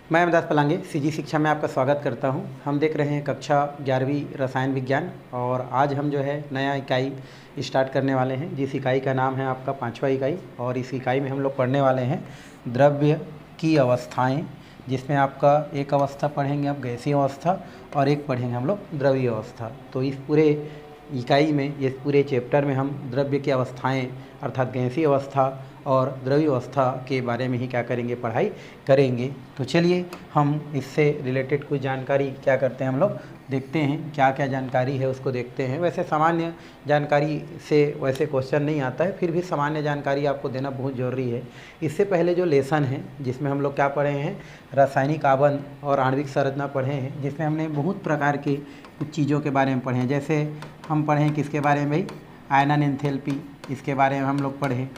मैं अमदास पलांगे सीजी शिक्षा में आपका स्वागत करता हूं। हम देख रहे हैं कक्षा 11वीं रसायन विज्ञान और आज हम जो है नया इकाई स्टार्ट करने वाले हैं, जिस इकाई का नाम है आपका 5वां इकाई। और इस इकाई में हम लोग पढ़ने वाले हैं द्रव्य की अवस्थाएं, जिसमें आपका एक अवस्था पढ़ेंगे आप गैसीय अवस्था और एक पढ़ेंगे हम लोग द्रवीय अवस्था। तो इस पूरे इकाई में, इस पूरे चैप्टर में हम द्रव्य की अवस्थाएं अर्थात गैसीय अवस्था और द्रवीय अवस्था के बारे में ही क्या करेंगे, पढ़ाई करेंगे। तो चलिए हम इससे रिलेटेड कुछ जानकारी क्या करते हैं, हम लोग देखते हैं क्या क्या जानकारी है उसको देखते हैं। वैसे सामान्य जानकारी से वैसे क्वेश्चन नहीं आता है, फिर भी सामान्य जानकारी आपको देना बहुत ज़रूरी है। इससे पहले जो लेसन है जिसमें हम लोग क्या पढ़े हैं, रासायनिक आबंध और आणविक संरचना पढ़े हैं, जिसमें हमने बहुत प्रकार की कुछ चीज़ों के बारे में पढ़े हैं। जैसे हम पढ़ें किसके बारे में भाई, आयनन एंथैल्पी, इसके बारे में हम लोग पढ़ें,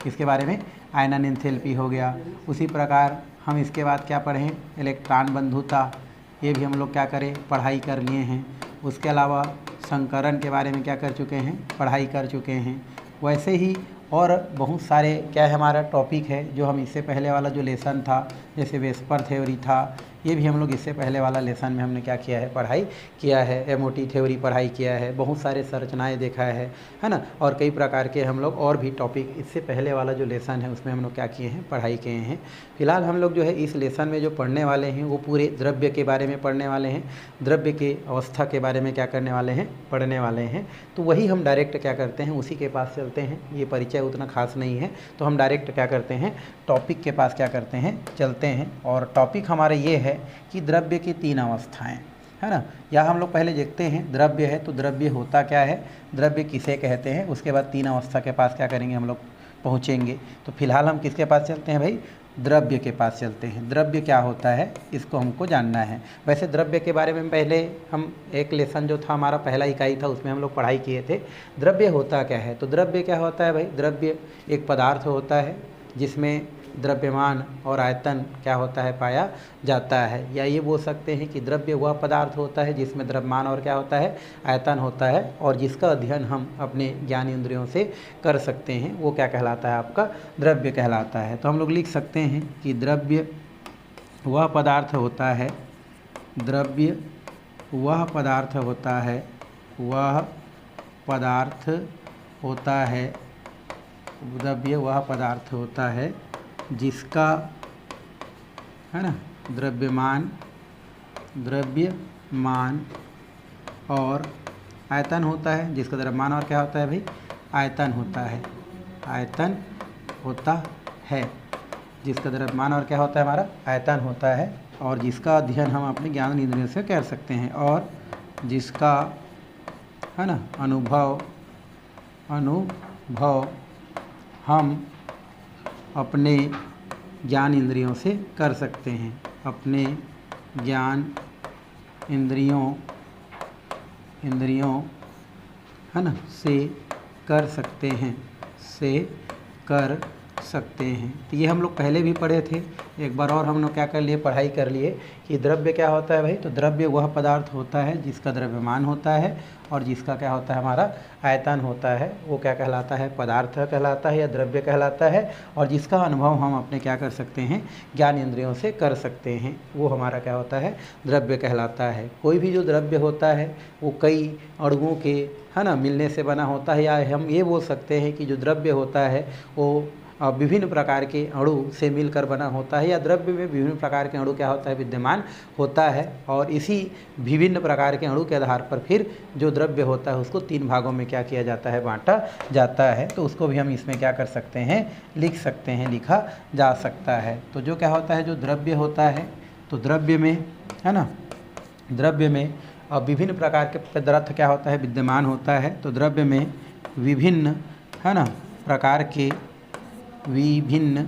इसके बारे में आयनन एंथैल्पी हो गया। उसी प्रकार हम इसके बाद क्या पढ़ें, इलेक्ट्रॉन बंधुता, ये भी हम लोग क्या करें, पढ़ाई कर लिए हैं। उसके अलावा संकरण के बारे में क्या कर चुके हैं, पढ़ाई कर चुके हैं। वैसे ही और बहुत सारे क्या है हमारा टॉपिक है जो हम इससे पहले वाला जो लेसन था, जैसे वेस्पर थ्योरी था, ये भी हम लोग इससे पहले वाला लेसन में हमने क्या किया है, पढ़ाई किया है। एमओटी थ्योरी पढ़ाई किया है, बहुत सारे संरचनाएं देखा है ना। और कई प्रकार के हम लोग और भी टॉपिक इससे पहले वाला जो लेसन है उसमें हम लोग क्या किए हैं, पढ़ाई किए हैं। फिलहाल हम लोग जो है इस लेसन में जो पढ़ने वाले हैं वो पूरे द्रव्य के बारे में पढ़ने वाले हैं, द्रव्य के अवस्था के बारे में क्या करने वाले हैं, पढ़ने वाले हैं। तो वही हम डायरेक्ट क्या करते हैं, उसी के पास चलते हैं। ये परिचय उतना खास नहीं है, तो हम डायरेक्ट क्या करते हैं, टॉपिक के पास क्या करते हैं, चलते हैं। और टॉपिक हमारा ये है कि द्रव्य की 3 अवस्थाएं है ना। या हम लोग पहले देखते हैं द्रव्य है तो द्रव्य होता क्या है, द्रव्य किसे कहते हैं, उसके बाद 3 अवस्था के पास क्या करेंगे, हम लोग पहुँचेंगे। तो फिलहाल हम किसके पास चलते हैं भाई, द्रव्य के पास चलते हैं। द्रव्य क्या होता है इसको हमको जानना है। वैसे द्रव्य के बारे में पहले हम एक लेसन जो था हमारा पहला इकाई था उसमें हम लोग पढ़ाई किए थे। द्रव्य होता क्या है, तो द्रव्य क्या होता है भाई, द्रव्य एक पदार्थ होता है जिसमें द्रव्यमान और आयतन क्या होता है, पाया जाता है। या ये बोल सकते हैं कि द्रव्य वह पदार्थ होता है जिसमें द्रव्यमान और क्या होता है, आयतन होता है, और जिसका अध्ययन हम अपने ज्ञान इंद्रियों से कर सकते हैं, वो क्या कहलाता है, आपका द्रव्य कहलाता है। तो हम लोग लिख सकते हैं कि द्रव्य वह पदार्थ होता है, द्रव्य वह पदार्थ होता है, वह पदार्थ होता है, द्रव्य वह पदार्थ होता है जिसका है ना द्रव्यमान और आयतन होता है, जिसका द्रव्यमान और क्या होता है भाई, आयतन होता है, आयतन होता है, जिसका द्रव्यमान और क्या होता है, हमारा आयतन होता है, और जिसका अध्ययन हम अपने ज्ञान इंद्रियों से कर सकते हैं, और जिसका है ना अनुभव हम अपने ज्ञान इंद्रियों से कर सकते हैं, अपने ज्ञान इंद्रियों है ना से कर सकते हैं, तो ये हम लोग पहले भी पढ़े थे। एक बार और हम लोग क्या कर लिए, पढ़ाई कर लिए कि द्रव्य क्या होता है भाई, तो द्रव्य वह पदार्थ होता है जिसका द्रव्यमान होता है और जिसका क्या होता है, हमारा आयतन होता है, वो क्या कहलाता है, पदार्थ कहलाता है या द्रव्य कहलाता है, और जिसका अनुभव हम अपने क्या कर सकते हैं, ज्ञान इंद्रियों से कर सकते हैं, वो हमारा क्या होता है, द्रव्य कहलाता है। कोई भी जो द्रव्य होता है वो कई अणुओं के है ना मिलने से बना होता है, या हम ये बोल सकते हैं कि जो द्रव्य होता है वो विभिन्न प्रकार के अणु से मिलकर बना होता है, या द्रव्य में विभिन्न प्रकार के अणु क्या होता है, विद्यमान होता है। और इसी विभिन्न प्रकार के अणु के आधार पर फिर जो द्रव्य होता है उसको 3 भागों में क्या किया जाता है, बांटा जाता है। तो उसको भी हम इसमें क्या कर सकते हैं, लिख सकते हैं, लिखा जा सकता है। तो जो क्या होता है, जो द्रव्य होता है, तो द्रव्य में है ना, द्रव्य में विभिन्न प्रकार के पदार्थ क्या होता है, विद्यमान होता है। तो द्रव्य में विभिन्न है ना प्रकार के विभिन्न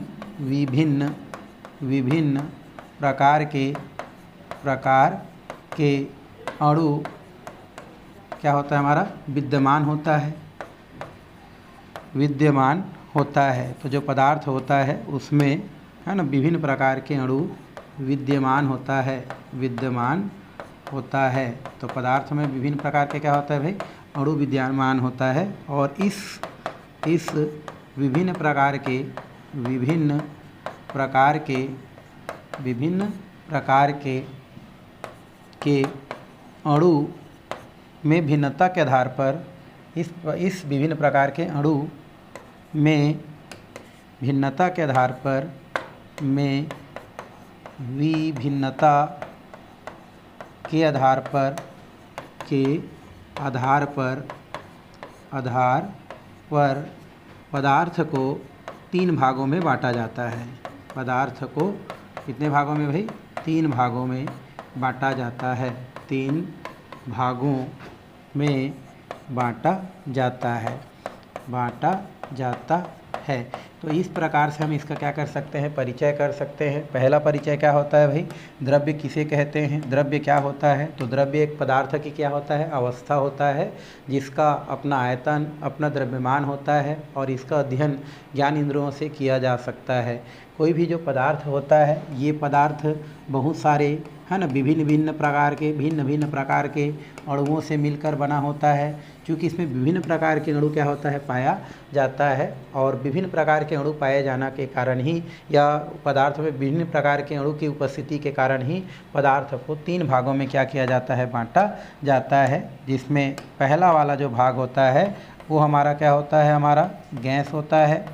प्रकार के अणु क्या होता है, हमारा विद्यमान होता है। तो जो पदार्थ होता है उसमें है ना विभिन्न प्रकार के अणु विद्यमान होता है। तो पदार्थ में विभिन्न प्रकार के क्या होता है भाई, अणु विद्यमान होता है, और इस विभिन्न प्रकार के प्रकार के अणु में भिन्नता के आधार पर इस विभिन्न प्रकार के अणु में भिन्नता के आधार पर विभिन्नता के आधार पर पदार्थ को 3 भागों में बांटा जाता है। पदार्थ को कितने भागों में भाई? 3 भागों में बांटा जाता है। 3 भागों में बांटा जाता है। तो इस प्रकार से हम इसका क्या कर सकते हैं? परिचय कर सकते हैं। पहला परिचय क्या होता है भाई? द्रव्य किसे कहते हैं? द्रव्य क्या होता है? तो द्रव्य एक पदार्थ की क्या होता है? अवस्था होता है, जिसका अपना आयतन, अपना द्रव्यमान होता है और इसका अध्ययन ज्ञान इंद्रियों से किया जा सकता है। कोई भी जो पदार्थ होता है, ये पदार्थ बहुत सारे है ना भिन्न भिन्न प्रकार के अणुओं से मिलकर बना होता है। क्योंकि इसमें विभिन्न प्रकार के अणु क्या होता है? पाया जाता है। और विभिन्न प्रकार के अणु पाए जाने के कारण ही, या पदार्थ में विभिन्न प्रकार के अणु की उपस्थिति के कारण ही पदार्थ को 3 भागों में क्या किया जाता है? बांटा जाता है। जिसमें पहला वाला जो भाग होता है वो हमारा क्या होता है? हमारा गैस होता है।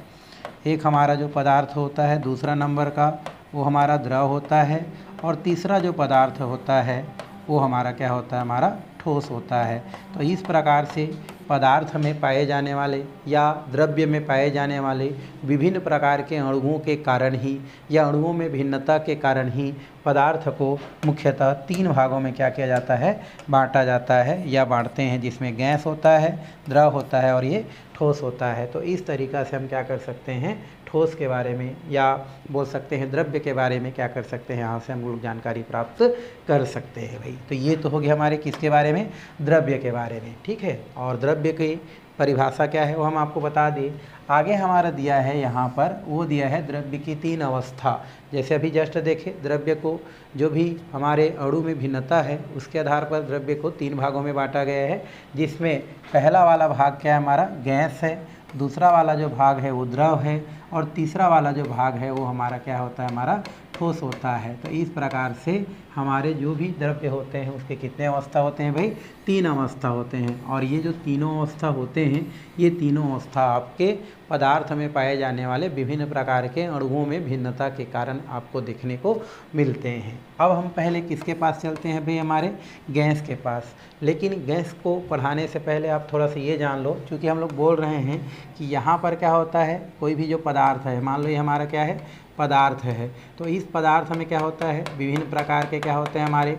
एक हमारा जो पदार्थ होता है दूसरा नंबर का, वो हमारा द्रव होता है। और तीसरा जो पदार्थ होता है वो हमारा क्या होता है? हमारा ठोस होता है। तो इस प्रकार से पदार्थ में पाए जाने वाले या द्रव्य में पाए जाने वाले विभिन्न प्रकार के अणुओं के कारण ही, या अणुओं में भिन्नता के कारण ही पदार्थ को मुख्यतः 3 भागों में क्या किया जाता है? बांटा जाता है या बांटते हैं। जिसमें गैस होता है, द्रव होता है और ये ठोस होता है। तो इस तरीक़ा से हम क्या कर सकते हैं? ठोस के बारे में, या बोल सकते हैं द्रव्य के बारे में क्या कर सकते हैं? यहाँ से हम लोग जानकारी प्राप्त कर सकते हैं भाई। तो ये तो हो गया हमारे किसके बारे में? द्रव्य के बारे में। ठीक है। और द्रव्य की परिभाषा क्या है वो हम आपको बता दें। आगे हमारा दिया है यहाँ पर, वो दिया है द्रव्य की 3 अवस्था। जैसे अभी जस्ट देखें, द्रव्य को जो भी हमारे अणु में भिन्नता है उसके आधार पर द्रव्य को 3 भागों में बांटा गया है। जिसमें पहला वाला भाग क्या है? हमारा गैस है। दूसरा वाला जो भाग है वो द्रव है। और तीसरा वाला जो भाग है वो हमारा क्या होता है? हमारा ठोस होता है। तो इस प्रकार से हमारे जो भी द्रव्य होते हैं उसके कितने अवस्था होते हैं भाई? 3 अवस्था होते हैं। और ये जो तीनों अवस्था होते हैं, ये तीनों अवस्था आपके पदार्थ में पाए जाने वाले विभिन्न प्रकार के अणुओं में भिन्नता के कारण आपको देखने को मिलते हैं। अब हम पहले किसके पास चलते हैं भाई? हमारे गैस के पास। लेकिन गैस को पढ़ाने से पहले आप थोड़ा सा ये जान लो, क्योंकि हम लोग बोल रहे हैं कि यहाँ पर क्या होता है? कोई भी जो पदार्थ है, मान लो ये हमारा क्या है? पदार्थ है। तो इस पदार्थ में क्या होता है? विभिन्न प्रकार के क्या होते हैं? हमारे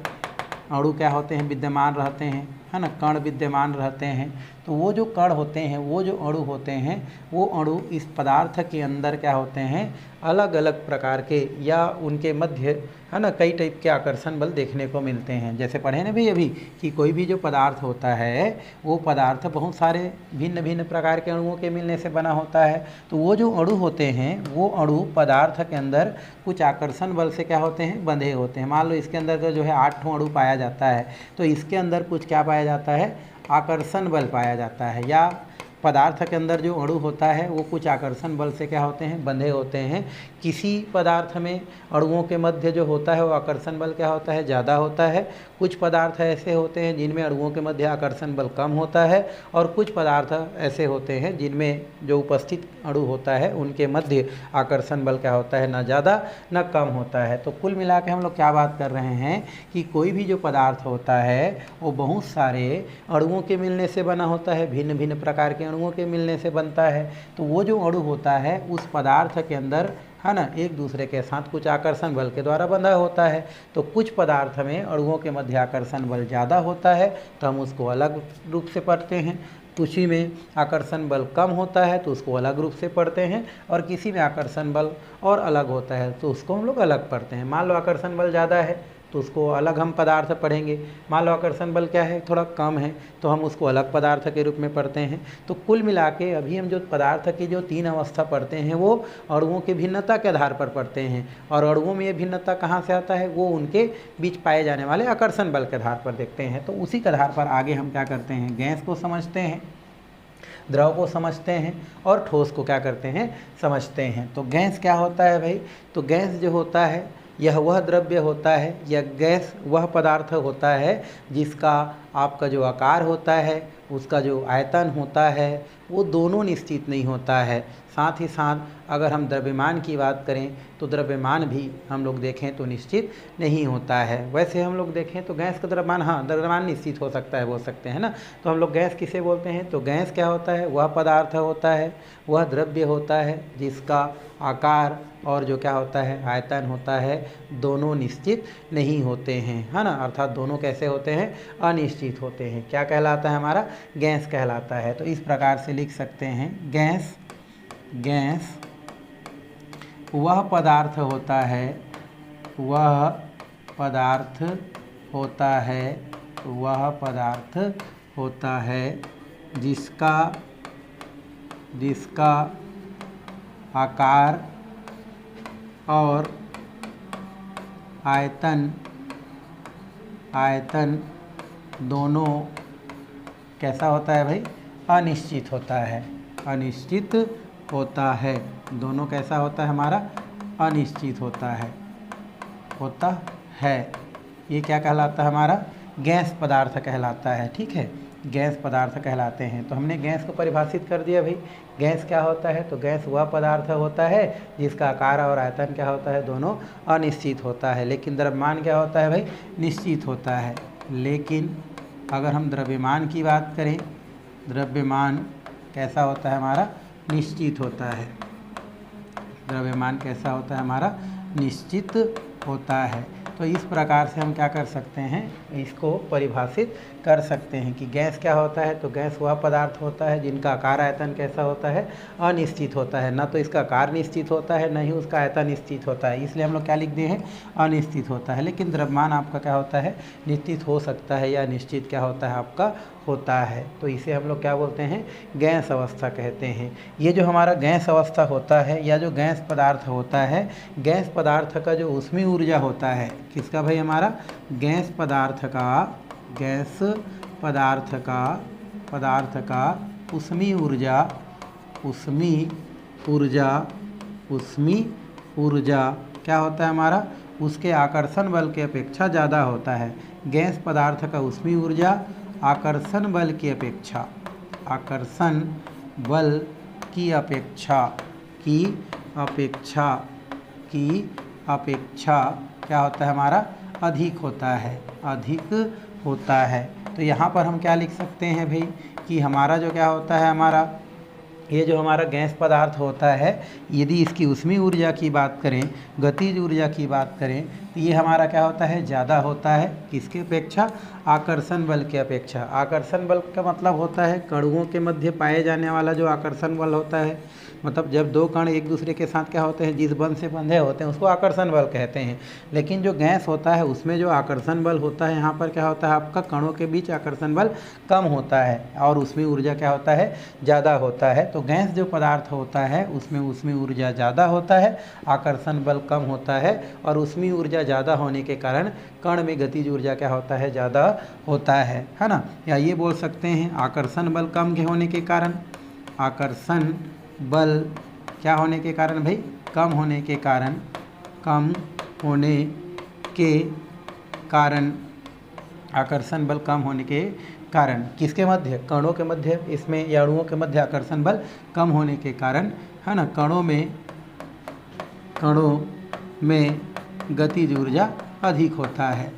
अणु क्या होते हैं? विद्यमान रहते हैं, है ना, कण विद्यमान रहते हैं। तो वो जो कण होते हैं, वो जो अणु होते हैं, वो अणु इस पदार्थ के अंदर क्या होते हैं? अलग अलग प्रकार के, या उनके मध्य है ना कई टाइप के आकर्षण बल देखने को मिलते हैं। जैसे पढ़े ना भी अभी कि कोई भी जो पदार्थ होता है वो पदार्थ बहुत सारे भिन्न भिन्न प्रकार के अणुओं के मिलने से बना होता है। तो वो जो अणु होते हैं, वो अणु पदार्थ के अंदर कुछ आकर्षण बल से क्या होते हैं? बंधे होते हैं। मान लो इसके अंदर का जो है 8 अणु पाया जाता है, तो इसके अंदर कुछ क्या पाया जाता है? आकर्षण बल पाया जाता है। या पदार्थ के अंदर जो अणु होता है वो कुछ आकर्षण बल से क्या होते हैं? बंधे होते हैं। किसी पदार्थ में अणुओं के मध्य जो होता है वो आकर्षण बल क्या होता है? ज़्यादा होता है। कुछ पदार्थ ऐसे होते हैं जिनमें अणुओं के मध्य आकर्षण बल कम होता है। और कुछ पदार्थ ऐसे होते हैं जिनमें जो उपस्थित अणु होता है उनके मध्य आकर्षण बल क्या होता है? ना ज़्यादा ना कम होता है। तो कुल मिला के हम लोग क्या बात कर रहे हैं कि कोई भी जो पदार्थ होता है वो बहुत सारे अणुओं के मिलने से बना होता है, भिन्न भिन्न प्रकार के अणुओं के मिलने से बनता है। तो वो जो अणु होता है उस पदार्थ के अंदर है ना एक दूसरे के साथ कुछ आकर्षण बल के द्वारा बंधा होता है। तो कुछ पदार्थ में अणुओं के मध्य आकर्षण बल ज़्यादा होता है तो हम उसको अलग रूप से पढ़ते हैं। किसी में आकर्षण बल कम होता है तो उसको अलग रूप से पढ़ते हैं। और किसी में आकर्षण बल और अलग होता है तो उसको हम लोग अलग पढ़ते हैं। मान लो आकर्षण बल ज़्यादा है तो उसको अलग हम पदार्थ पढ़ेंगे। मान लो आकर्षण बल क्या है? थोड़ा कम है, तो हम उसको अलग पदार्थ के रूप में पढ़ते हैं। तो कुल मिला के अभी हम जो पदार्थ की जो 3 अवस्था पढ़ते हैं वो अणुओं की भिन्नता के आधार पर पढ़ते हैं। और अणुओं में ये भिन्नता कहाँ से आता है? वो उनके बीच पाए जाने वाले आकर्षण बल के आधार पर देखते हैं। तो उसी के आधार पर आगे हम क्या करते हैं? गैस को समझते हैं, द्रव को समझते हैं और ठोस को क्या करते हैं? समझते हैं। तो गैस क्या होता है भाई? तो गैस जो होता है यह वह द्रव्य होता है, यह गैस वह पदार्थ होता है जिसका आपका जो आकार होता है, उसका जो आयतन होता है, वो दोनों निश्चित नहीं होता है। साथ ही साथ अगर हम द्रव्यमान की बात करें तो द्रव्यमान भी हम लोग देखें तो निश्चित नहीं होता है। वैसे हम लोग देखें तो गैस का द्रव्यमान, हाँ द्रव्यमान निश्चित हो सकता है, बोल सकते हैं ना। तो हम लोग गैस किसे बोलते हैं, तो गैस क्या होता है, वह पदार्थ होता है, वह द्रव्य होता है जिसका आकार और जो क्या होता है आयतन होता है, दोनों निश्चित नहीं होते हैं, है ना। अर्थात दोनों कैसे होते हैं, अनिश्चित होते हैं। क्या कहलाता है, हमारा गैस कहलाता है। तो इस प्रकार से लिख सकते हैं, गैस वह पदार्थ होता है, वह पदार्थ होता है, वह पदार्थ होता है जिसका आकार और आयतन दोनों कैसा होता है भाई, अनिश्चित होता है, अनिश्चित होता है। दोनों कैसा होता है हमारा, अनिश्चित होता है। ये क्या कहलाता है, हमारा गैस पदार्थ कहलाता है। ठीक है, गैस पदार्थ कहलाते हैं। तो हमने गैस को परिभाषित कर दिया भाई। गैस क्या होता है, तो गैस वह पदार्थ होता है जिसका आकार और आयतन क्या होता है, दोनों अनिश्चित होता है। लेकिन द्रव्यमान क्या होता है भाई, निश्चित होता है। लेकिन अगर हम द्रव्यमान की बात करें, द्रव्यमान कैसा होता है हमारा, निश्चित होता है। द्रव्यमान कैसा होता है हमारा, निश्चित होता है। तो इस प्रकार से हम क्या कर सकते हैं, इसको परिभाषित कर सकते हैं कि गैस क्या होता है, तो गैस वह पदार्थ होता है जिनका आकार आयतन कैसा होता है, अनिश्चित होता है। ना तो इसका आकार निश्चित होता है, न ही उसका आयतन निश्चित होता है। इसलिए हम लोग क्या लिख दिए हैं, अनिश्चित होता है। लेकिन द्रव्यमान आपका क्या होता है, निश्चित हो सकता है, या निश्चित क्या होता है आपका होता है। तो इसे हम लोग क्या बोलते हैं, गैस अवस्था कहते हैं। ये जो हमारा गैस अवस्था होता है, या जो गैस पदार्थ होता है, गैस पदार्थ का जो ऊष्मीय ऊर्जा होता है, किसका भाई, हमारा गैस पदार्थ का ऊष्मीय ऊर्जा क्या होता है हमारा, उसके आकर्षण बल की अपेक्षा ज़्यादा होता है। गैस पदार्थ का ऊष्मीय ऊर्जा आकर्षण बल की अपेक्षा क्या होता है हमारा, अधिक होता है। तो यहाँ पर हम क्या लिख सकते हैं भाई, कि हमारा जो क्या होता है, हमारा ये जो हमारा गैस पदार्थ होता है, यदि इसकी ऊष्मीय ऊर्जा की बात करें, गतिज ऊर्जा की बात करें, तो ये हमारा क्या होता है, ज़्यादा होता है। किसके अपेक्षा, आकर्षण बल की अपेक्षा। आकर्षण बल का मतलब होता है कणों के मध्य पाए जाने वाला जो आकर्षण बल होता है। मतलब जब दो कण एक दूसरे के साथ क्या होते हैं, जिस बल से बंधे होते हैं, उसको आकर्षण बल कहते हैं। लेकिन जो गैस होता है उसमें जो आकर्षण बल होता है, यहाँ पर क्या होता है आपका, कणों के बीच आकर्षण बल कम होता है और उसमें ऊर्जा क्या होता है, ज़्यादा होता है। तो गैस जो पदार्थ होता है उसमें उसमें ऊर्जा ज़्यादा होता है, आकर्षण बल कम होता है, और उसमें ऊर्जा ज़्यादा होने के कारण कण में गतिज ऊर्जा क्या होता है, ज़्यादा होता है ना। या ये बोल सकते हैं आकर्षण बल कम होने के कारण, आकर्षण बल क्या होने के कारण भाई, कम होने के कारण आकर्षण बल कम होने के कारण, किसके मध्य, कणों के मध्य, इसमें या अणुओं के मध्य आकर्षण बल कम होने के कारण, है ना, कणों में गतिज ऊर्जा अधिक होता है।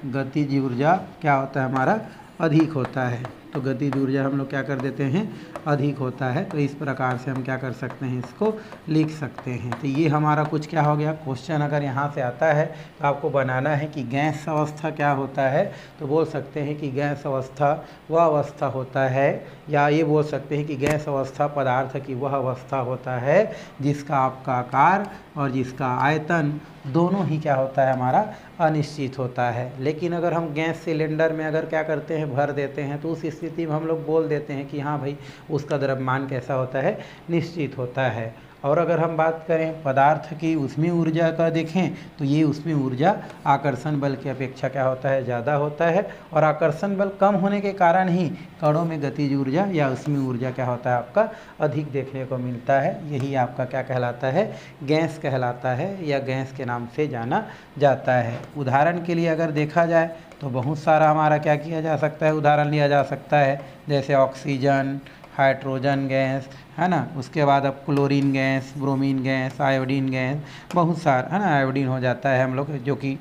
गतिज ऊर्जा क्या होता है हमारा, अधिक होता है। तो गतिज ऊर्जा हम लोग क्या कर देते हैं, अधिक होता है। तो इस प्रकार से हम क्या कर सकते हैं, इसको लिख सकते हैं। तो ये हमारा कुछ क्या हो गया, क्वेश्चन अगर यहाँ से आता है तो आपको बनाना है कि गैस अवस्था क्या होता है। तो बोल सकते हैं कि गैस अवस्था वह अवस्था होता है, या ये बोल सकते हैं कि गैस अवस्था पदार्थ की वह अवस्था होता है जिसका आपका आकार और जिसका आयतन दोनों ही क्या होता है हमारा, अनिश्चित होता है। लेकिन अगर हम गैस सिलेंडर में अगर क्या करते हैं, भर देते हैं, तो उस स्थिति में हम लोग बोल देते हैं कि हाँ भाई उसका द्रव्यमान कैसा होता है, निश्चित होता है। और अगर हम बात करें पदार्थ की ऊष्मीय ऊर्जा का देखें तो ये ऊष्मीय ऊर्जा आकर्षण बल की अपेक्षा क्या होता है, ज़्यादा होता है। और आकर्षण बल कम होने के कारण ही कणों में गतिज ऊर्जा या ऊष्मीय ऊर्जा क्या होता है आपका अधिक देखने को मिलता है। यही आपका क्या कहलाता है, गैस कहलाता है या गैस के नाम से जाना जाता है। उदाहरण के लिए अगर देखा जाए तो बहुत सारा हमारा क्या किया जा सकता है, उदाहरण लिया जा सकता है, जैसे ऑक्सीजन, हाइड्रोजन गैस, है ना। उसके बाद अब chlorine gas, bromine gas, iodine gas, बहुत सारा, है ना। आयोडीन हो जाता है हम लोग जो कि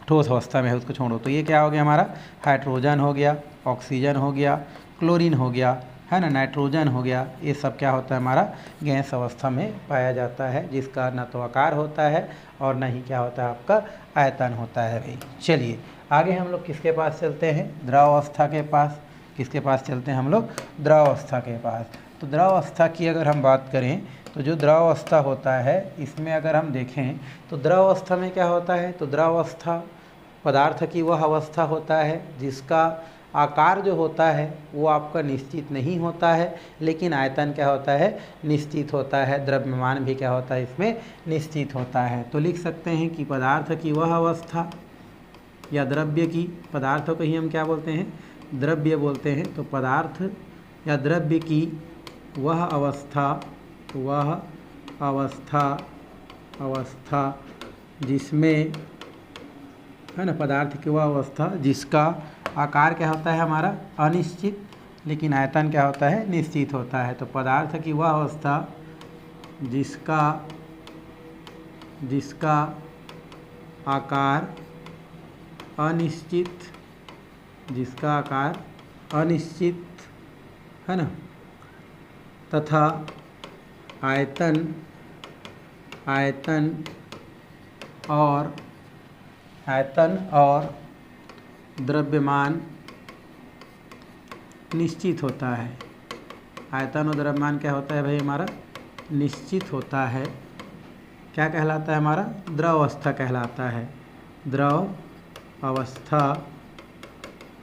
ठोस अवस्था में है, उसको छोड़ो तो ये क्या हो गया हमारा, हाइड्रोजन हो गया, ऑक्सीजन हो गया, क्लोरीन हो गया, है ना, नाइट्रोजन हो गया। ये सब क्या होता है हमारा गैस अवस्था में पाया जाता है, जिसका न तो आकार होता है और न ही क्या होता है आपका आयतन होता है भाई। चलिए आगे हम लोग किसके पास चलते हैं, द्रव अवस्था के पास। किसके पास चलते हैं हम लोग, द्रव अवस्था के पास। तो द्रव अवस्था की अगर हम बात करें तो जो द्रव अवस्था होता है इसमें अगर हम देखें तो द्रव अवस्था में क्या होता है, तो द्रव अवस्था पदार्थ की वह अवस्था होता है जिसका आकार जो होता है वो आपका निश्चित नहीं होता है, लेकिन आयतन क्या होता है, निश्चित होता है। द्रव्यमान भी क्या होता है इसमें निश्चित होता है। तो लिख सकते हैं कि पदार्थ की वह अवस्था या द्रव्य की, पदार्थों को ही हम क्या बोलते हैं, द्रव्य बोलते हैं। तो पदार्थ या द्रव्य की वह अवस्था जिसमें, है ना, पदार्थ की वह अवस्था जिसका आकार क्या होता है हमारा अनिश्चित, लेकिन आयतन क्या होता है निश्चित होता है। तो पदार्थ की वह अवस्था जिसका आकार अनिश्चित, है ना, तथा आयतन और द्रव्यमान निश्चित होता है। आयतन और द्रव्यमान क्या होता है भाई हमारा निश्चित होता है। क्या कहलाता है हमारा, द्रव अवस्था कहलाता है। द्रव अवस्था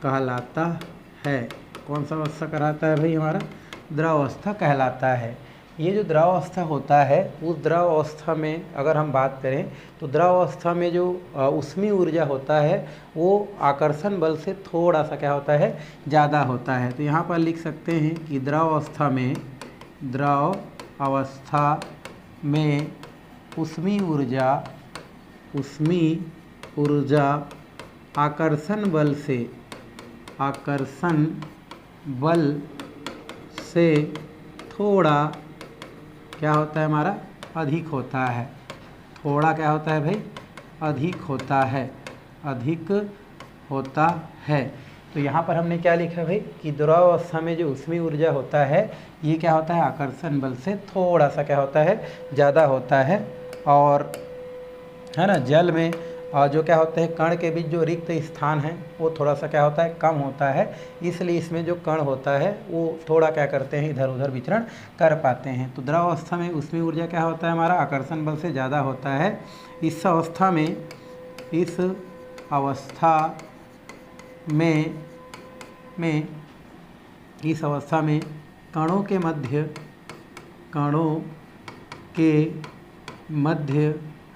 कहलाता है। कौन सा अवस्था कहलाता है भाई हमारा, द्रव अवस्था कहलाता है। ये जो द्रव अवस्था होता है उस द्रव अवस्था में अगर हम बात करें तो द्रव अवस्था में जो ऊष्मीय ऊर्जा होता है वो आकर्षण बल से थोड़ा सा क्या होता है ज़्यादा होता है। तो यहाँ पर लिख सकते हैं कि द्रव अवस्था में ऊष्मीय ऊर्जा आकर्षण बल से थोड़ा क्या होता है हमारा अधिक होता है। थोड़ा क्या होता है भाई अधिक होता है। तो यहाँ पर हमने क्या लिखा भाई कि द्रव अवस्था में जो ऊष्मीय ऊर्जा होता है ये क्या होता है आकर्षण बल से थोड़ा सा क्या होता है ज़्यादा होता है। और है ना, जल में जो क्या होते हैं कण के बीच जो रिक्त स्थान है वो थोड़ा सा क्या होता है कम होता है, इसलिए इसमें जो कण होता है वो थोड़ा क्या करते हैं इधर उधर विचरण कर पाते हैं। तो द्रव अवस्था में ऊष्मीय ऊर्जा क्या होता है हमारा आकर्षण बल से ज़्यादा होता है। इस अवस्था में कणों के मध्य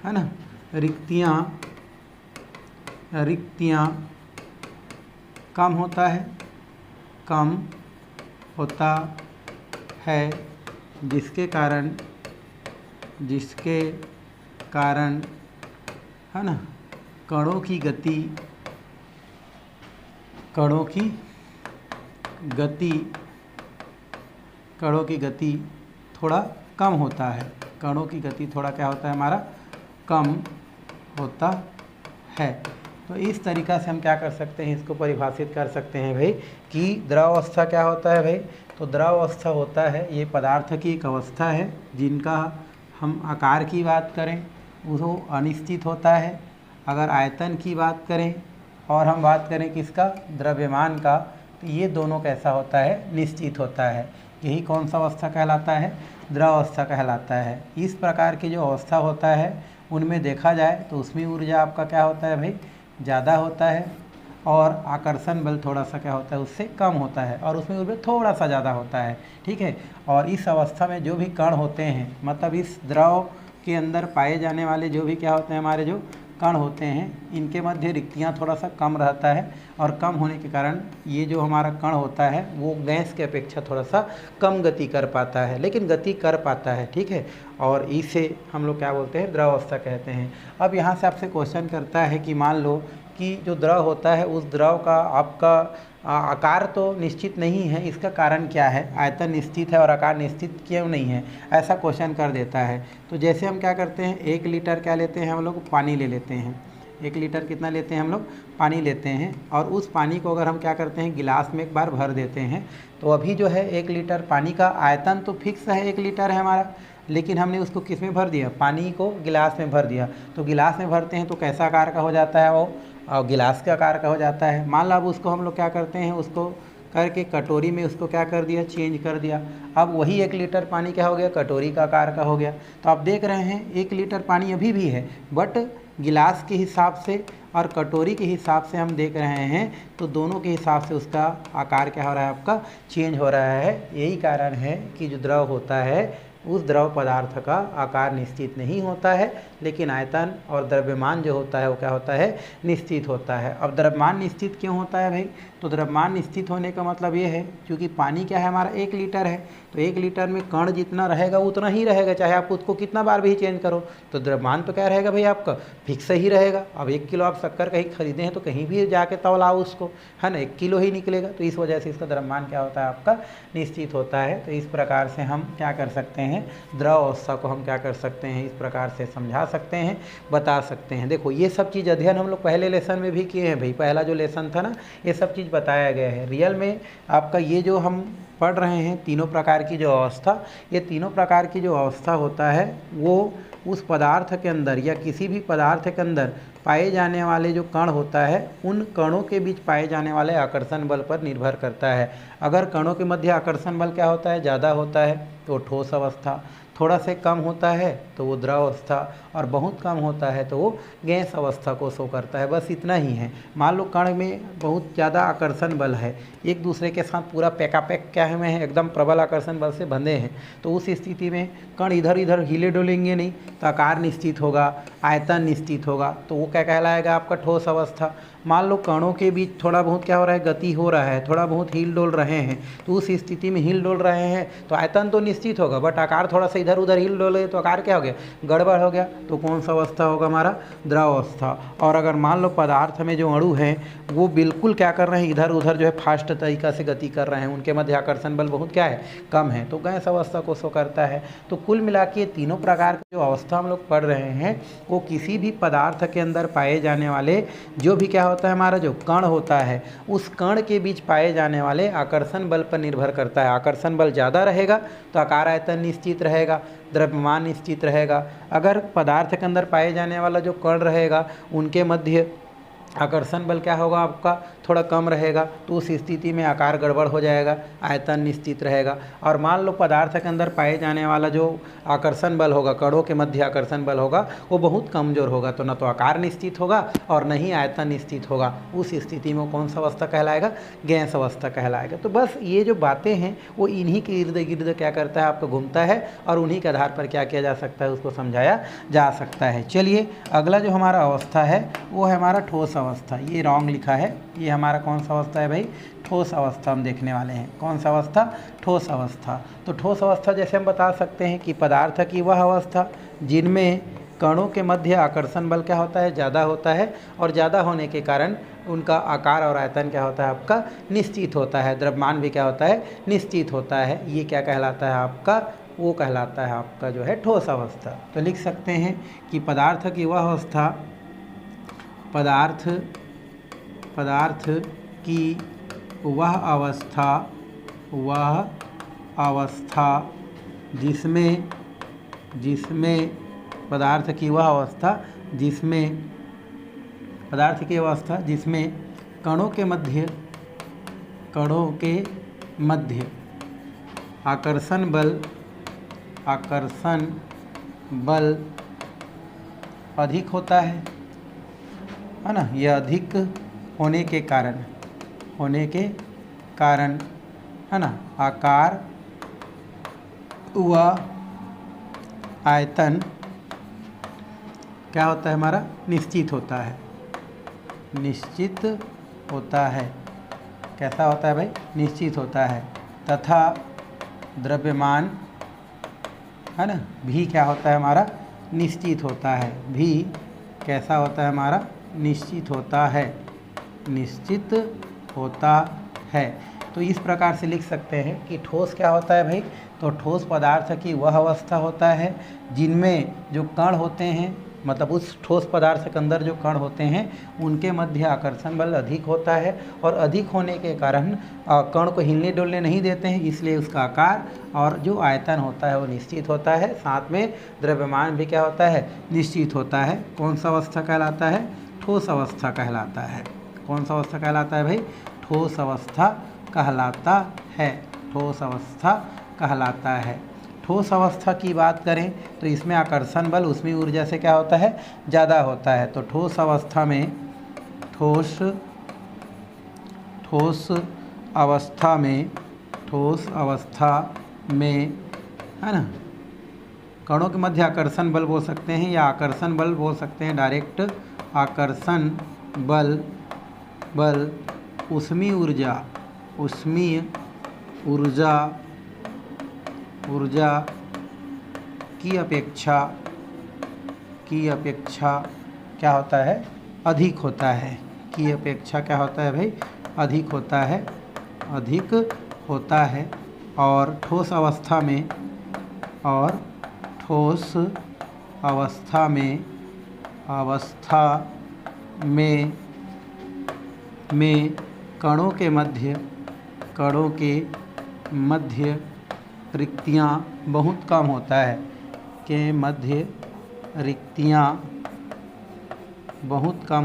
है ना रिक्तियाँ कम होता है, जिसके कारण है ना कणों की गति थोड़ा कम होता है। कणों की गति थोड़ा क्या होता है हमारा कम होता है। तो इस तरीक़ा से हम क्या कर सकते हैं इसको परिभाषित कर सकते हैं भाई कि द्रव अवस्था क्या होता है भाई। तो द्रव अवस्था होता है ये पदार्थ की एक अवस्था है जिनका हम आकार की बात करें वो अनिश्चित होता है। अगर आयतन की बात करें और हम बात करें किसका द्रव्यमान का तो ये दोनों कैसा होता है निश्चित होता है। यही कौन सा अवस्था कहलाता है द्रव अवस्था कहलाता है। इस प्रकार की जो अवस्था होता है उनमें देखा जाए तो उसमें ऊर्जा आपका क्या होता है भाई ज़्यादा होता है और आकर्षण बल थोड़ा सा क्या होता है उससे कम होता है और उसमें ऊर्जा थोड़ा सा ज़्यादा होता है। ठीक है, और इस अवस्था में जो भी कण होते हैं, मतलब इस द्रव के अंदर पाए जाने वाले जो भी क्या होते हैं हमारे जो कण होते हैं, इनके मध्य रिक्तियाँ थोड़ा सा कम रहता है और कम होने के कारण ये जो हमारा कण होता है वो गैस के अपेक्षा थोड़ा सा कम गति कर पाता है, लेकिन गति कर पाता है। ठीक है, और इसे हम लोग क्या बोलते हैं, द्रव अवस्था कहते हैं। अब यहाँ से आपसे क्वेश्चन करता है कि मान लो कि जो द्रव होता है उस द्रव का आपका आकार तो निश्चित नहीं है, इसका कारण क्या है, आयतन निश्चित है और आकार निश्चित क्यों नहीं है, ऐसा क्वेश्चन कर देता है। तो जैसे हम क्या करते हैं, 1 लीटर क्या लेते हैं हम लोग, पानी ले लेते हैं। 1 लीटर कितना लेते हैं हम लोग, पानी लेते हैं, और उस पानी को अगर हम क्या करते हैं गिलास में एक बार भर देते हैं, तो अभी जो है 1 लीटर पानी का आयतन तो फिक्स है, 1 लीटर है हमारा, लेकिन हमने उसको किस में भर दिया, पानी को गिलास में भर दिया। तो गिलास में भरते हैं तो कैसा आकार का हो जाता है वो, और गिलास के आकार का हो जाता है। मान लो अब उसको हम लोग क्या करते हैं, उसको करके कटोरी में उसको क्या कर दिया, चेंज कर दिया। अब वही 1 लीटर पानी क्या हो गया, कटोरी का आकार का हो गया। तो आप देख रहे हैं 1 लीटर पानी अभी भी है, बट गिलास के हिसाब से और कटोरी के हिसाब से हम देख रहे हैं, तो दोनों के हिसाब से उसका आकार क्या हो रहा है, आपका चेंज हो रहा है। यही कारण है कि जो द्रव होता है उस द्रव पदार्थ का आकार निश्चित नहीं होता है, लेकिन आयतन और द्रव्यमान जो होता है वो क्या होता है, निश्चित होता है। अब द्रव्यमान निश्चित क्यों होता है भाई, तो द्रव्यमान निश्चित होने का मतलब ये है, क्योंकि पानी क्या है हमारा 1 लीटर है, तो 1 लीटर में कण जितना रहेगा उतना ही रहेगा, चाहे आप उसको कितना बार भी चेंज करो। तो द्रव्यमान तो क्या रहेगा भाई आपका, फिक्स ही रहेगा। अब 1 किलो आप शक्कर कहीं खरीदे हैं तो कहीं भी जाके तौलाओ उसको, है ना, 1 किलो ही निकलेगा। तो इस वजह से इसका द्रव्यमान क्या होता है आपका, निश्चित होता है। तो इस प्रकार से हम क्या कर सकते हैं, द्रव अवस्था को हम क्या कर सकते हैं, इस प्रकार से समझा सकते हैं, बता सकते हैं। देखो ये सब चीज़ अध्ययन हम लोग पहले लेसन में भी किए हैं भाई, पहला जो लेसन था ना, ये सब चीज़ बताया गया है। रियल में आपका ये जो हम पढ़ रहे हैं तीनों प्रकार की जो अवस्था, ये तीनों प्रकार की जो अवस्था होता है वो उस पदार्थ के अंदर या किसी भी पदार्थ के अंदर पाए जाने वाले जो कण होता है, उन कणों के बीच पाए जाने वाले आकर्षण बल पर निर्भर करता है। अगर कणों के मध्य आकर्षण बल क्या होता है, ज़्यादा होता है तो ठोस अवस्था, थोड़ा से कम होता है तो वो द्रव अवस्था, और बहुत कम होता है तो वो गैस अवस्था को शो करता है। बस इतना ही है। मान लो कण में बहुत ज़्यादा आकर्षण बल है, एक दूसरे के साथ पूरा पैकापैक क्या है में एकदम प्रबल आकर्षण बल से बंधे हैं, तो उस स्थिति में कण इधर इधर हिले डुलेंगे नहीं, तो आकार निश्चित होगा, आयतन निश्चित होगा, तो वो क्या कहलाएगा आपका ठोस अवस्था। मान लो कणों के बीच थोड़ा बहुत क्या हो रहा है, गति हो रहा है, थोड़ा बहुत हिल डोल रहे हैं, तो उस स्थिति में हिल डोल रहे हैं तो आयतन तो निश्चित होगा, बट आकार थोड़ा सा इधर उधर हिल डोले तो आकार क्या हो गया, गड़बड़ हो गया। तो कौन सा अवस्था होगा हमारा, द्रव अवस्था। और अगर मान लो पदार्थ में जो अणु हैं वो बिल्कुल क्या कर रहे हैं, इधर उधर जो है फास्ट तरीक़ा से गति कर रहे हैं, उनके मध्य आकर्षण बल बहुत क्या है, कम है, तो गैस अवस्था को शो करता है। तो कुल मिला के तीनों प्रकार की जो अवस्था हम लोग पढ़ रहे हैं वो किसी भी पदार्थ के अंदर पाए जाने वाले जो भी क्या होता है, हमारा जो कण होता है उस कण के बीच पाए जाने वाले आकर्षण बल पर निर्भर करता है। आकर्षण बल ज़्यादा रहेगा तो आकार आयतन निश्चित रहेगा, द्रव्यमान निश्चित रहेगा। अगर पदार्थ के अंदर पाए जाने वाला जो कण रहेगा उनके मध्य आकर्षण बल क्या होगा आपका, थोड़ा कम रहेगा, तो उस स्थिति में आकार गड़बड़ हो जाएगा, आयतन निश्चित रहेगा। और मान लो पदार्थ के अंदर पाए जाने वाला जो आकर्षण बल होगा, कणों के मध्य आकर्षण बल होगा, वो बहुत कमज़ोर होगा, तो न तो आकार निश्चित होगा और न ही आयतन निश्चित होगा। उस स्थिति में कौन सा अवस्था कहलाएगा, गैस अवस्था कहलाएगा। तो बस ये जो बातें हैं वो इन्हीं के इर्द गिर्द क्या करता है, आपको घूमता है, और उन्हीं के आधार पर क्या किया जा सकता है, उसको समझाया जा सकता है। चलिए अगला जो हमारा अवस्था है वो है हमारा ठोस अवस्था। ये रॉन्ग लिखा है, ये हमारा कौन सा अवस्था है भाई, ठोस अवस्था हम देखने वाले हैं। कौन सा अवस्था, ठोस अवस्था। तो ठोस अवस्था जैसे हम बता सकते हैं कि पदार्थ की वह अवस्था जिनमें कणों के मध्य आकर्षण बल क्या होता है, ज़्यादा होता है, और ज़्यादा होने के कारण उनका आकार और आयतन क्या होता है आपका, निश्चित होता है, द्रव्यमान भी क्या होता है, निश्चित होता है। ये क्या कहलाता है आपका, वो कहलाता है आपका जो है ठोस अवस्था। तो लिख सकते हैं कि पदार्थ की वह अवस्था, पदार्थ की वह अवस्था जिसमें पदार्थ की वह अवस्था जिसमें कणों के मध्य आकर्षण बल अधिक होता है ना, यह अधिक होने के कारण है ना आकार व आयतन क्या होता है हमारा निश्चित होता है, निश्चित होता है। कैसा होता है भाई? निश्चित होता है। तथा द्रव्यमान है ना भी क्या होता है हमारा? निश्चित होता है। भी कैसा होता है हमारा? निश्चित होता है, निश्चित होता है। तो इस प्रकार से लिख सकते हैं कि ठोस क्या होता है भाई? तो ठोस पदार्थ की वह अवस्था होता है जिनमें जो कण होते हैं, मतलब उस ठोस पदार्थ के अंदर जो कण होते हैं उनके मध्य आकर्षण बल अधिक होता है, और अधिक होने के कारण कण को हिलने डुलने नहीं देते हैं, इसलिए उसका आकार और जो आयतन होता है वो निश्चित होता है। साथ में द्रव्यमान भी क्या होता है? निश्चित होता है। कौन सा अवस्था कहलाता है? ठोस अवस्था कहलाता है। कौन सा अवस्था कहलाता है भाई? ठोस अवस्था कहलाता है। ठोस अवस्था कहलाता है। ठोस अवस्था की बात करें तो इसमें आकर्षण बल उसमें ऊर्जा से क्या होता है? ज़्यादा होता है। तो ठोस अवस्था में है ना कणों के मध्य आकर्षण बल बोल सकते हैं या आकर्षण बल बोल सकते हैं, डायरेक्ट आकर्षण बल ऊष्मीय ऊर्जा की अपेक्षा क्या होता है? अधिक होता है। की अपेक्षा क्या होता है भाई? अधिक होता है। और ठोस अवस्था में कणों के मध्य रिक्तियाँ बहुत कम होता है। के मध्य रिक्तियाँ बहुत कम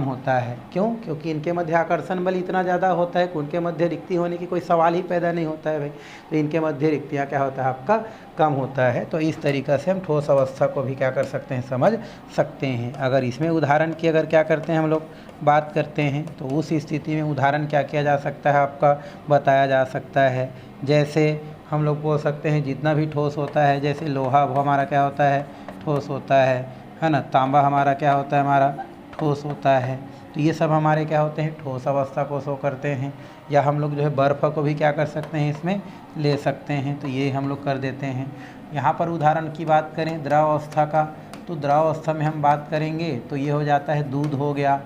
होता है। क्यों? क्योंकि इनके मध्य आकर्षण बल इतना ज़्यादा होता है कि उनके मध्य रिक्ति होने की कोई सवाल ही पैदा नहीं होता है भाई। तो इनके मध्य रिक्तियाँ क्या होता है आपका? कम होता है। तो इस तरीक़ा से हम ठोस अवस्था को भी क्या कर सकते हैं? समझ सकते हैं। अगर इसमें उदाहरण की अगर क्या करते हैं हम लोग बात करते हैं तो उस स्थिति में उदाहरण क्या किया जा सकता है आपका? बताया जा सकता है। जैसे हम लोग बोल सकते हैं जितना भी ठोस होता है, जैसे लोहा हमारा क्या होता है? ठोस होता है ना। तांबा हमारा क्या होता है? हमारा ठोस होता है। तो ये सब हमारे क्या होते हैं? ठोस अवस्था को शो करते हैं। या हम लोग जो है बर्फ़ को भी क्या कर सकते हैं? इसमें ले सकते हैं। तो ये हम लोग कर देते हैं। यहाँ पर उदाहरण की बात करें द्रव अवस्था का, तो द्रव अवस्था में हम बात करेंगे तो ये हो जाता है दूध हो गया,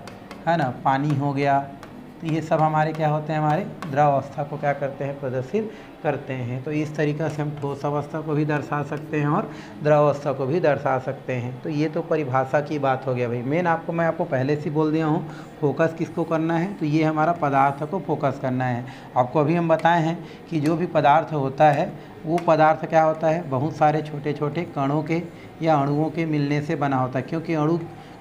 है ना, पानी हो गया। तो ये सब हमारे क्या होते हैं? हमारे द्रव अवस्था को क्या करते हैं? प्रदर्शित करते हैं। तो इस तरीक़ा से हम ठोस अवस्था को भी दर्शा सकते हैं और द्रव अवस्था को भी दर्शा सकते हैं। तो ये तो परिभाषा की बात हो गया भाई। मैं आपको पहले से बोल दिया हूँ फोकस किसको करना है? तो ये हमारा पदार्थ को फोकस करना है। आपको अभी हम बताए हैं कि जो भी पदार्थ होता है वो पदार्थ क्या होता है? बहुत सारे छोटे छोटे कणों के या अणुओं के मिलने से बना होता है। क्योंकि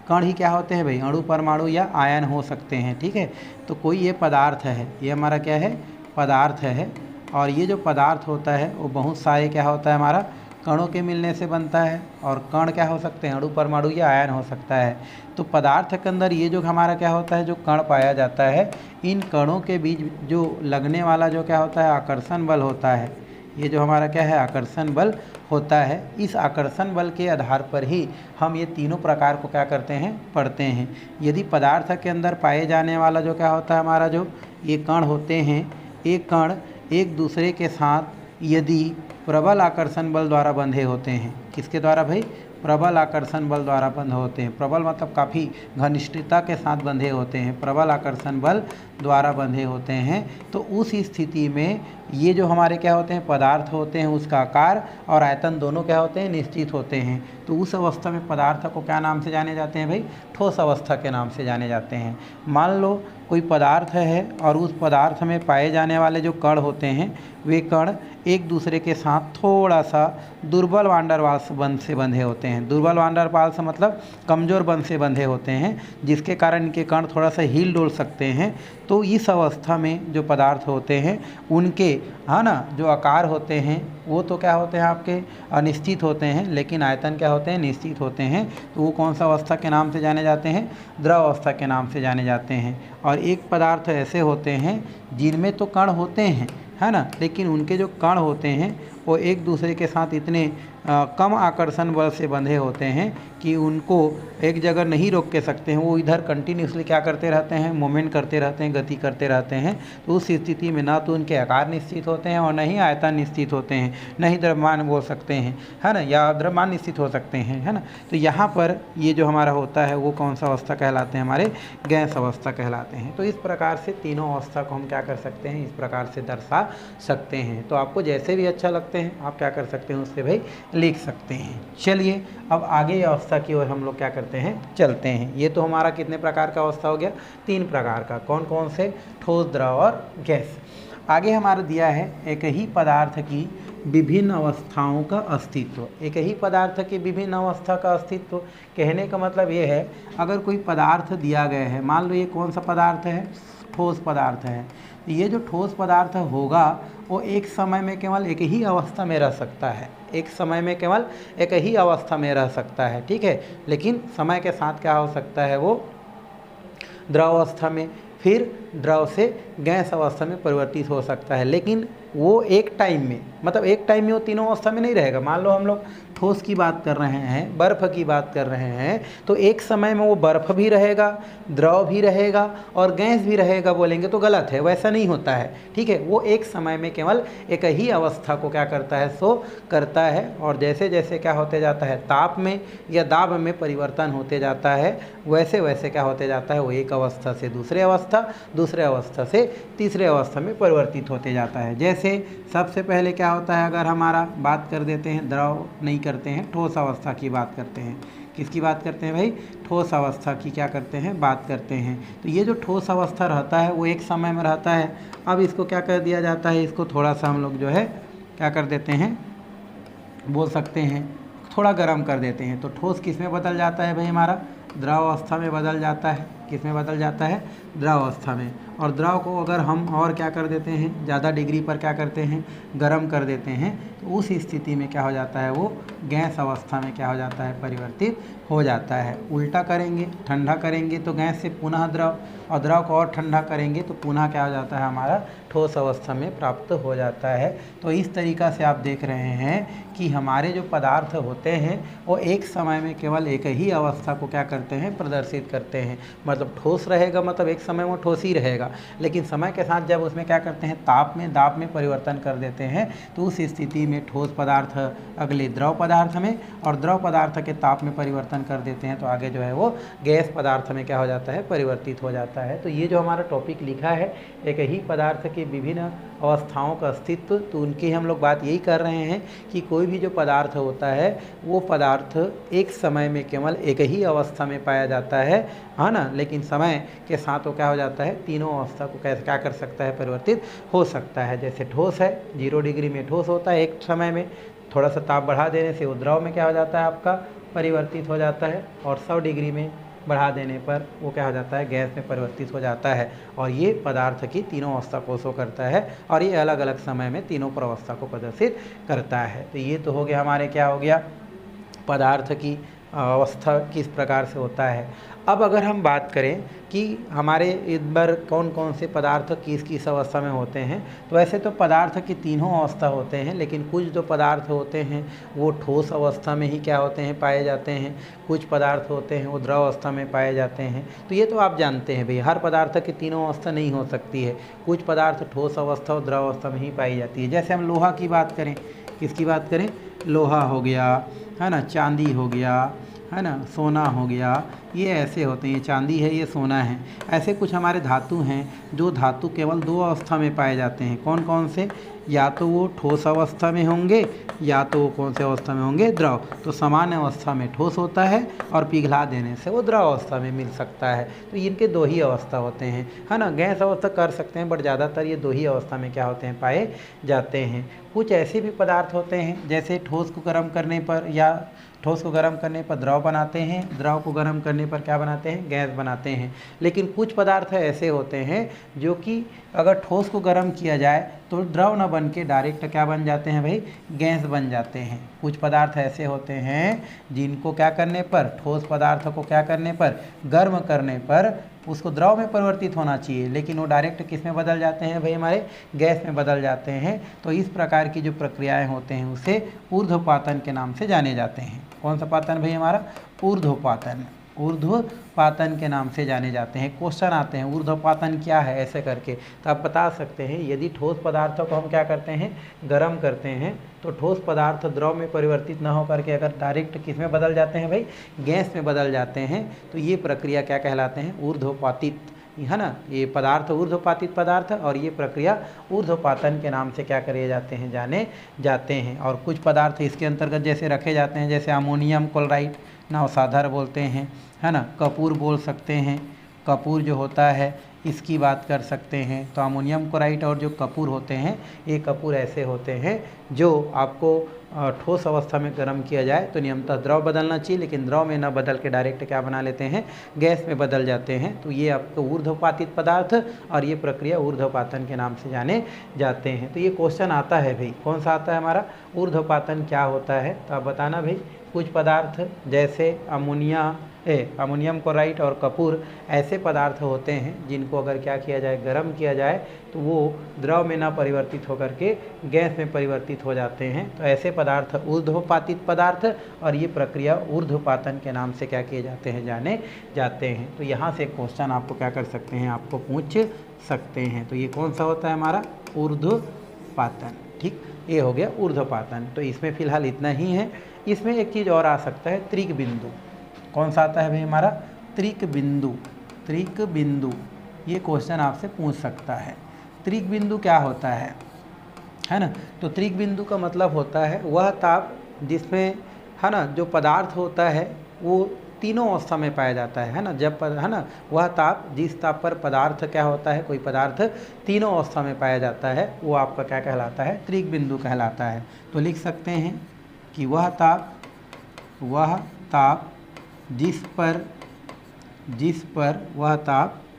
कण ही क्या होते हैं भाई? अणु, परमाणु या आयन हो सकते हैं। ठीक है। तो कोई ये पदार्थ है, ये हमारा क्या है? पदार्थ है। और ये जो पदार्थ होता है वो बहुत सारे क्या होता है? हमारा कणों के मिलने से बनता है। और कण क्या हो सकते हैं? अणु, परमाणु या आयन हो सकता है। तो पदार्थ के अंदर ये जो हमारा क्या होता है? जो कण पाया जाता है, इन कणों के बीच जो लगने वाला जो क्या होता है? आकर्षण बल होता है। ये जो हमारा क्या है? आकर्षण बल होता है। इस आकर्षण बल के आधार पर ही हम ये तीनों प्रकार को क्या करते हैं? पढ़ते हैं। यदि पदार्थ के अंदर पाए जाने वाला जो क्या होता है? हमारा जो ये कण होते हैं, एक कण एक दूसरे के साथ यदि प्रबल आकर्षण बल द्वारा बंधे होते हैं। किसके द्वारा भाई? प्रबल आकर्षण बल द्वारा बंधे होते हैं। प्रबल मतलब काफ़ी घनिष्ठता के साथ बंधे होते हैं। प्रबल आकर्षण बल द्वारा बंधे होते हैं। तो उस स्थिति में ये जो हमारे क्या होते हैं? पदार्थ होते हैं, उसका आकार और आयतन दोनों क्या होते हैं? निश्चित होते हैं। तो उस अवस्था में पदार्थ को क्या नाम से जाने जाते हैं भाई? ठोस अवस्था के नाम से जाने जाते हैं। मान लो कोई पदार्थ है और उस पदार्थ में पाए जाने वाले जो कण होते हैं वे कण एक दूसरे के साथ थोड़ा सा दुर्बल वांडरवाल्स बंध से बंधे होते हैं। दुर्बल वांडरवाल्स मतलब कमज़ोर बंध से बंधे होते हैं, जिसके कारण इनके कण थोड़ा सा हिल डोल सकते हैं। तो इस अवस्था में जो पदार्थ होते हैं उनके, है ना, जो आकार होते हैं वो तो क्या होते हैं आपके अनिश्चित होते हैं, लेकिन आयतन क्या होते हैं, निश्चित होते हैं। तो वो कौन सा अवस्था के नाम से जाने जाते हैं, द्रव अवस्था के नाम से जाने जाते हैं। और एक पदार्थ ऐसे होते हैं जिनमें तो कण होते हैं, है ना, लेकिन उनके जो कण होते हैं वो एक दूसरे के साथ इतने कम आकर्षण बल से बंधे होते हैं कि उनको एक जगह नहीं रोक के सकते हैं। वो इधर कंटिन्यूसली क्या करते रहते हैं, मूवमेंट करते रहते हैं, गति करते रहते हैं। तो उस स्थिति में ना तो उनके आकार निश्चित होते हैं और न ही आयतन निश्चित होते हैं, न ही द्रव्यमान बोल सकते हैं, है ना, या द्रव्यमान निश्चित हो सकते हैं, है ना। तो यहाँ पर ये जो हमारा होता है वो कौन सा अवस्था कहलाते हैं, हमारे गैस अवस्था कहलाते हैं। तो इस प्रकार से तीनों अवस्था को हम क्या कर सकते हैं, इस प्रकार से दर्शा सकते हैं। तो आपको जैसे भी अच्छा लगते हैं आप क्या कर सकते हैं, उससे भाई लिख सकते हैं। चलिए अब आगे अवस्था की ओर हम लोग क्या करते हैं, चलते हैं। ये तो हमारा कितने प्रकार का अवस्था हो गया, 3 प्रकार का। कौन कौन से, ठोस, द्रव और गैस। आगे हमारा दिया है एक ही पदार्थ की विभिन्न अवस्थाओं का अस्तित्व। एक ही पदार्थ की विभिन्न अवस्था का अस्तित्व कहने का मतलब ये है, अगर कोई पदार्थ दिया गया है, मान लो ये कौन सा पदार्थ है, ठोस पदार्थ है। ये जो ठोस पदार्थ होगा वो एक समय में केवल एक ही अवस्था में रह सकता है, एक समय में केवल एक ही अवस्था में रह सकता है, ठीक है। लेकिन समय के साथ क्या हो सकता है, वो द्रव अवस्था में, फिर द्रव से गैस अवस्था में परिवर्तित हो सकता है। लेकिन वो एक टाइम में, मतलब एक टाइम में वो तीनों अवस्था में नहीं रहेगा। मान लो हम लोग ठोस की बात कर रहे हैं, बर्फ़ की बात कर रहे हैं, तो एक समय में वो बर्फ़ भी रहेगा, द्रव भी रहेगा और गैस भी रहेगा बोलेंगे तो गलत है, वैसा नहीं होता है, ठीक है। वो एक समय में केवल एक ही अवस्था को क्या करता है, सो करता है। और जैसे जैसे क्या होते जाता है, ताप में या दाब में परिवर्तन होते जाता है, वैसे वैसे क्या होते जाता है, वो एक अवस्था से दूसरे अवस्था, दूसरे अवस्था से तीसरे अवस्था में परिवर्तित होते जाता है। जैसे सबसे पहले क्या होता है, अगर हमारा बात कर देते हैं, द्रव नहीं करते हैं, ठोस अवस्था की बात करते हैं। किसकी बात करते हैं भाई, ठोस अवस्था की क्या करते हैं, बात करते हैं। तो ये जो ठोस अवस्था रहता है वो एक समय में रहता है। अब इसको क्या कर दिया जाता है, इसको थोड़ा सा हम लोग जो है क्या कर देते हैं, बोल सकते हैं थोड़ा गर्म कर देते हैं। तो ठोस किस में बदल जाता है भाई, हमारा द्रव अवस्था में बदल जाता है। किस में बदल जाता है, द्रव अवस्था में। और द्रव को अगर हम और क्या कर देते हैं, ज़्यादा डिग्री पर क्या करते हैं, गर्म कर देते हैं, तो उस स्थिति में क्या हो जाता है, वो गैस अवस्था में क्या हो जाता है, परिवर्तित हो जाता है। उल्टा करेंगे, ठंडा करेंगे तो गैस से पुनः द्रव, और द्रव को और ठंडा करेंगे तो पुनः क्या हो जाता है, हमारा ठोस अवस्था में प्राप्त हो जाता है। तो इस तरीक़ा से आप देख रहे हैं कि हमारे जो पदार्थ होते हैं वो एक समय में केवल एक ही अवस्था को क्या करते हैं, प्रदर्शित करते हैं। मतलब ठोस रहेगा, मतलब एक समय वो ठोस ही रहेगा, लेकिन समय के साथ जब उसमें क्या करते हैं, ताप में, दाब में परिवर्तन कर देते हैं, तो उस स्थिति में ठोस पदार्थ अगले द्रव पदार्थ में, और द्रव पदार्थ के ताप में परिवर्तन कर देते हैं तो आगे जो है वो गैस पदार्थ में क्या हो जाता है, परिवर्तित हो जाता है। तो ये जो हमारा टॉपिक लिखा है, एक ही पदार्थ के विभिन्न अवस्थाओं का अस्तित्व, तो उनकी हम लोग बात यही कर रहे हैं कि कोई भी जो पदार्थ होता है वो पदार्थ एक समय में केवल एक ही अवस्था में पाया जाता है ना, लेकिन समय के साथ वो क्या हो जाता है, तीनों अवस्था को कैसे क्या कर सकता है, परिवर्तित हो सकता है। जैसे ठोस है, 0 डिग्री में ठोस होता है, एक समय में थोड़ा सा ताप बढ़ा देने से वो द्रव में क्या हो जाता है, आपका परिवर्तित हो जाता है, और 100 डिग्री में बढ़ा देने पर वो क्या हो जाता है, गैस में परिवर्तित हो जाता है। और ये पदार्थ की तीनों अवस्था को शो करता है, और ये अलग अलग समय में तीनों अवस्था को प्रदर्शित करता है। तो ये तो हो गया हमारे, क्या हो गया, पदार्थ की अवस्था किस प्रकार से होता है। अब अगर हम बात करें कि हमारे इस बार कौन कौन से पदार्थ किस किस अवस्था में होते हैं, तो वैसे तो पदार्थ की तीनों अवस्था होते हैं, लेकिन कुछ जो पदार्थ होते हैं वो ठोस अवस्था में ही क्या होते हैं, पाए जाते हैं। कुछ पदार्थ होते हैं वो द्रव अवस्था में पाए जाते हैं। तो ये तो आप जानते हैं भाई, हर पदार्थ की तीनों अवस्था नहीं हो सकती है, कुछ पदार्थ ठोस अवस्था और द्रव अवस्था में ही पाई जाती है। जैसे हम लोहा की बात करें, किसकी बात करें, लोहा हो गया, है ना, चांदी हो गया, है ना, सोना हो गया, ये ऐसे होते हैं। चांदी है, ये सोना है। ऐसे कुछ हमारे धातु हैं जो धातु केवल 2 अवस्था में पाए जाते हैं। कौन कौन से, या तो वो ठोस अवस्था में होंगे, या तो वो कौन से अवस्था में होंगे, द्रव। तो सामान्य अवस्था में ठोस होता है और पिघला देने से वो द्रव अवस्था में मिल सकता है। तो इनके 2 ही अवस्था होते हैं, है ना। गैस अवस्था कर सकते हैं, बट ज़्यादातर ये 2 ही अवस्था में क्या होते हैं, पाए जाते हैं। कुछ ऐसे भी पदार्थ होते हैं जैसे ठोस को गर्म करने पर, या ठोस को गर्म करने पर द्रव बनाते हैं, द्रव को गर्म करने पर क्या बनाते हैं, गैस बनाते हैं। लेकिन कुछ पदार्थ ऐसे होते हैं जो कि अगर ठोस को गर्म किया जाए तो द्रव न बन के डायरेक्ट क्या बन जाते हैं भाई, गैस बन जाते हैं। कुछ पदार्थ ऐसे होते हैं जिनको क्या करने पर, ठोस पदार्थ को क्या करने पर, गर्म करने पर उसको द्रव में परिवर्तित होना चाहिए, लेकिन वो डायरेक्ट किस में बदल जाते हैं भाई, हमारे गैस में बदल जाते हैं। तो इस प्रकार की जो प्रक्रियाएं होते हैं उसे ऊर्ध्वपातन के नाम से जाने जाते हैं। कौन सा पातन भाई हमारा, ऊर्ध्वपातन, ऊर्ध्वपातन के नाम से जाने जाते हैं। क्वेश्चन आते हैं ऊर्ध्वपातन क्या है ऐसे करके, तो आप बता सकते हैं यदि ठोस पदार्थों को हम क्या करते हैं, गर्म करते हैं, तो ठोस पदार्थ द्रव में परिवर्तित न होकर के अगर डायरेक्ट किस में बदल जाते हैं भाई, गैस में बदल जाते हैं, तो ये प्रक्रिया क्या कहलाते हैं, ऊर्ध्वपातित, है ना। ये पदार्थ ऊर्ध्वपातित पदार्थ और ये प्रक्रिया ऊर्ध्वपातन के नाम से क्या करे जाते हैं, जाने जाते हैं। और कुछ पदार्थ इसके अंतर्गत जैसे रखे जाते हैं, जैसे अमोनियम क्लोराइड नवसाधर बोलते हैं, है ना, कपूर बोल सकते हैं, कपूर जो होता है इसकी बात कर सकते हैं। तो अमोनियम क्लोराइड और जो कपूर होते हैं, ये कपूर ऐसे होते हैं जो आपको ठोस अवस्था में गर्म किया जाए तो नियमतः द्रव बदलना चाहिए, लेकिन द्रव में न बदल के डायरेक्ट क्या बना लेते हैं, गैस में बदल जाते हैं। तो ये आपको ऊर्ध्वपातित पदार्थ और ये प्रक्रिया ऊर्ध्वपातन के नाम से जाने जाते हैं। तो ये क्वेश्चन आता है भाई, कौन सा आता है हमारा, ऊर्ध्वपातन क्या होता है। तो आप बताना भाई, कुछ पदार्थ जैसे अमोनियम क्लोराइड और कपूर ऐसे पदार्थ होते हैं जिनको अगर क्या किया जाए, गर्म किया जाए, तो वो द्रव में ना परिवर्तित होकर के गैस में परिवर्तित हो जाते हैं। तो ऐसे पदार्थ ऊर्ध्वपातित पदार्थ और ये प्रक्रिया ऊर्ध्वपातन के नाम से क्या किए जाते हैं, जाने जाते हैं। तो यहाँ से क्वेश्चन आपको क्या कर सकते हैं, आपको पूछ सकते हैं। तो ये कौन सा होता है हमारा, ऊर्ध्वपातन। ठीक, ये हो गया ऊर्ध्वपातन। तो इसमें फिलहाल इतना ही है। इसमें एक चीज़ और आ सकता है, त्रिक बिंदु। कौन सा आता है भाई हमारा, त्रिक बिंदु। त्रिक बिंदु ये क्वेश्चन आपसे पूछ सकता है। त्रिक बिंदु क्या होता है ना। तो त्रिक बिंदु का मतलब होता है वह ताप जिसमें, है ना, जो पदार्थ होता है वो तीनों अवस्था में पाया जाता है ना। जब है ना, वह ताप, जिस ताप पर पदार्थ क्या होता है, कोई पदार्थ तीनों अवस्था में पाया जाता है, वो आपका क्या कहलाता है, त्रिक बिंदु कहलाता है। तो लिख सकते हैं कि वह ताप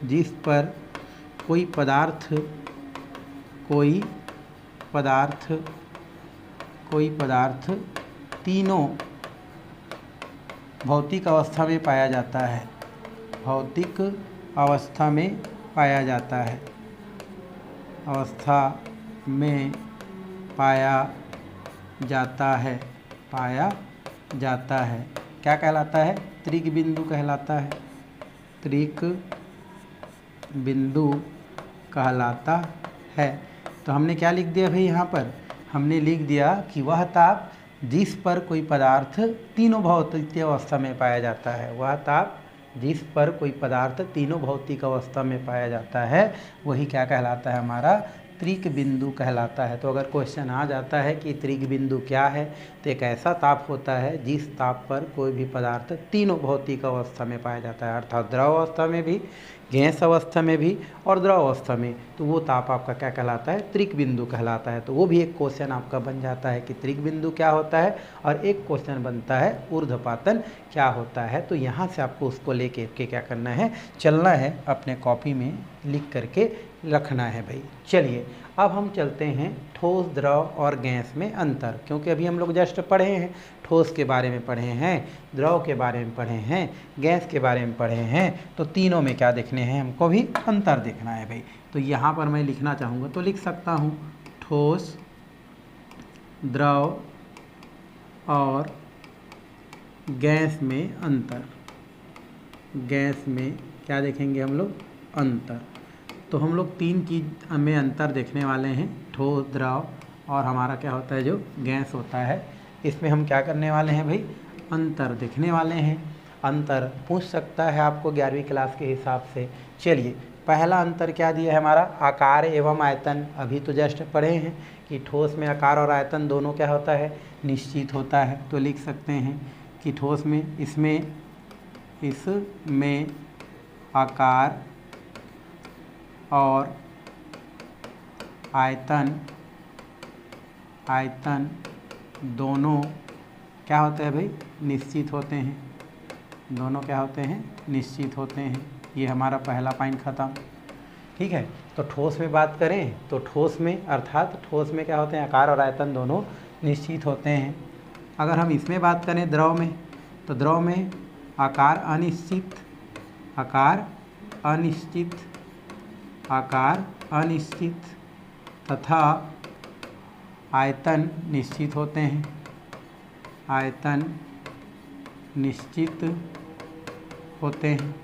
जिस पर कोई पदार्थ तीनों भौतिक अवस्था में पाया जाता है, भौतिक अवस्था में पाया जाता है, पाया जाता है, क्या कहलाता है, त्रिक बिंदु कहलाता है, त्रिक बिंदु कहलाता है। तो हमने क्या लिख दिया भाई, यहाँ पर हमने लिख दिया कि वह ताप जिस पर कोई पदार्थ तीनों भौतिक अवस्था में पाया जाता है, वह ताप जिस पर कोई पदार्थ तीनों भौतिक अवस्था में पाया जाता है, वही क्या कहलाता है, हमारा त्रिक बिंदु कहलाता है। तो अगर क्वेश्चन आ जाता है कि त्रिक बिंदु क्या है, तो एक ऐसा ताप होता है जिस ताप पर कोई भी पदार्थ तीनों भौतिक अवस्था में पाया जाता है, अर्थात द्रव अवस्था में भी, गैस अवस्था में भी और द्रव अवस्था में। तो वो ताप आपका क्या कहलाता है, त्रिक बिंदु कहलाता है। तो वो भी एक क्वेश्चन आपका बन जाता है कि त्रिक बिंदु क्या होता है, और एक क्वेश्चन बनता है ऊर्ध्वपातन क्या होता है। तो यहाँ से आपको उसको लेके के क्या करना है, चलना है, अपने कॉपी में लिख करके रखना है भाई। चलिए अब हम चलते हैं ठोस, द्रव और गैस में अंतर, क्योंकि अभी हम लोग जस्ट पढ़े हैं, ठोस के बारे में पढ़े हैं, द्रव के बारे में पढ़े हैं, गैस के बारे में पढ़े हैं। तो तीनों में क्या देखने हैं, हमको भी अंतर देखना है भाई। तो यहाँ पर मैं लिखना चाहूँगा तो लिख सकता हूँ, ठोस, द्रव और गैस में अंतर। गैस में क्या देखेंगे हम लोग, अंतर। तो हम लोग तीन चीज़ में अंतर देखने वाले हैं, ठोस, द्रव और हमारा क्या होता है, जो गैस होता है। इसमें हम क्या करने वाले हैं भाई, अंतर देखने वाले हैं। अंतर पूछ सकता है आपको 11वीं क्लास के हिसाब से। चलिए पहला अंतर क्या दिया है हमारा, आकार एवं आयतन। अभी तो जस्ट पढ़े हैं कि ठोस में आकार और आयतन दोनों क्या होता है, निश्चित होता है। तो लिख सकते हैं कि ठोस में इसमें आकार और आयतन दोनों क्या होते हैं भाई, निश्चित होते हैं, दोनों क्या होते हैं, निश्चित होते हैं। ये हमारा पहला पॉइंट ख़त्म। ठीक है, तो ठोस में बात करें तो ठोस में अर्थात ठोस में क्या होते हैं, आकार और आयतन दोनों निश्चित होते हैं। अगर हम इसमें बात करें द्रव में, तो द्रव में आकार अनिश्चित, आकार अनिश्चित, आकार अनिश्चित तथा आयतन निश्चित होते हैं, आयतन निश्चित होते हैं।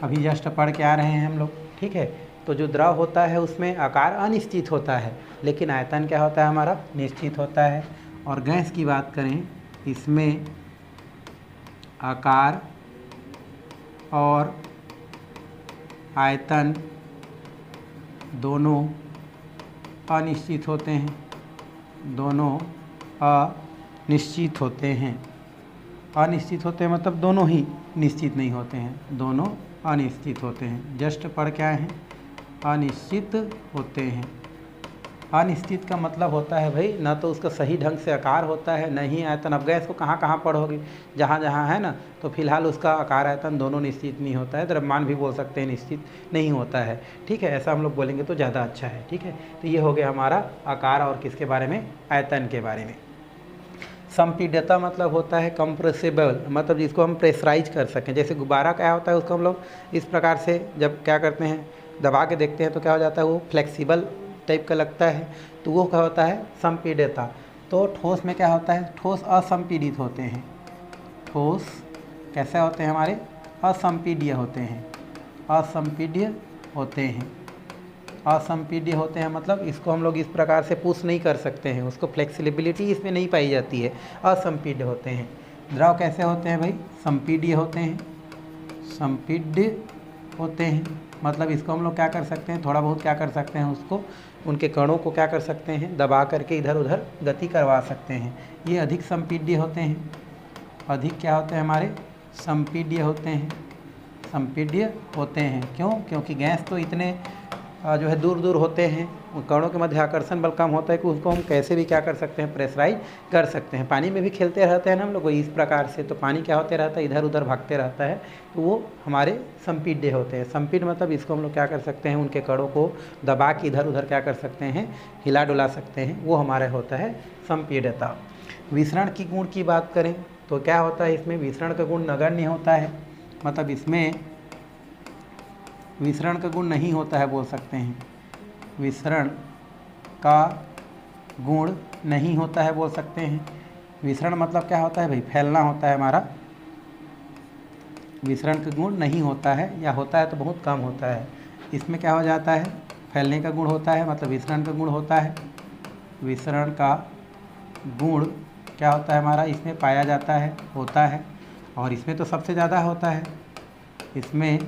अभी जस्ट पढ़ के आ रहे हैं हम लोग। ठीक है, तो जो द्रव होता है उसमें आकार अनिश्चित होता है, लेकिन आयतन क्या होता है हमारा, निश्चित होता है। और गैस की बात करें, इसमें आकार और आयतन दोनों अनिश्चित होते हैं, दोनों अनिश्चित होते हैं। अनिश्चित होते हैं मतलब दोनों ही निश्चित नहीं होते हैं, दोनों अनिश्चित होते हैं। जस्ट पढ़ के आए हैं, अनिश्चित होते हैं। अनिश्चित का मतलब होता है भाई, ना तो उसका सही ढंग से आकार होता है, न ही आयतन। अब गैस को कहाँ कहाँ पढ़ोगे, जहाँ जहाँ है ना, तो फिलहाल उसका आकार आयतन दोनों निश्चित नहीं होता है। द्रव्यमान भी बोल सकते हैं निश्चित नहीं होता है। ठीक है, ऐसा हम लोग बोलेंगे तो ज़्यादा अच्छा है। ठीक है, तो ये हो गया हमारा आकार और किसके बारे में, आयतन के बारे में। संपीड्यता मतलब होता है कंप्रेसिबल, मतलब जिसको हम प्रेशराइज कर सकें। जैसे गुब्बारा क्या होता है, उसको हम लोग इस प्रकार से जब क्या करते हैं, दबा के देखते हैं तो क्या हो जाता है, वो फ्लेक्सिबल टाइप का लगता है, तो वो क्या होता है, संपीड्यता। तो ठोस में क्या होता है, ठोस असंपीडित होते हैं। ठोस कैसे होते हैं हमारे, असंपीड्य होते हैं, असंपीड्य होते हैं। असंपीड्य होते हैं मतलब इसको हम लोग इस प्रकार से पुश नहीं कर सकते हैं, उसको फ्लेक्सिबिलिटी इसमें नहीं पाई जाती है, असंपीड्य होते हैं। द्रव कैसे होते हैं भाई, संपीड्य होते हैं, संपीड्य होते हैं। मतलब इसको हम लोग क्या कर सकते हैं, थोड़ा बहुत क्या कर सकते हैं, उसको उनके कणों को क्या कर सकते हैं, दबा करके इधर उधर गति करवा सकते हैं। ये अधिक संपीड्य होते हैं, अधिक क्या होते हैं हमारे, संपीड्य होते हैं, संपीड्य होते हैं। क्यों, क्योंकि गैस तो इतने जो है दूर दूर होते हैं, कणों के मध्य आकर्षण बल कम होता है कि उसको हम कैसे भी क्या कर सकते हैं, प्रेशराइज कर सकते हैं। पानी में भी खेलते रहते हैं ना हम लोग इस प्रकार से, तो पानी क्या होते रहता है, इधर उधर भागते रहता है, तो वो हमारे संपीड्य होते हैं। संपीड मतलब इसको हम लोग क्या कर सकते हैं, उनके कणों को दबा के इधर उधर क्या कर सकते हैं, हिला डुला सकते हैं, वो हमारे होता है संपीड्यता। विसरण की गुण की बात करें तो क्या होता है, इसमें विसरण का गुण नगण्य होता है, मतलब इसमें विसरण का गुण नहीं होता है बोल सकते हैं, विसरण का गुण नहीं होता है बोल सकते हैं। विसरण मतलब क्या होता है भाई, फैलना होता है हमारा, विसरण का गुण नहीं होता है, या होता है तो बहुत कम होता है। इसमें क्या हो जाता है, फैलने का गुण होता है, मतलब विसरण का गुण होता है। विसरण का गुण क्या होता है हमारा, इसमें पाया जाता है, होता है, और इसमें तो सबसे ज़्यादा होता है। इसमें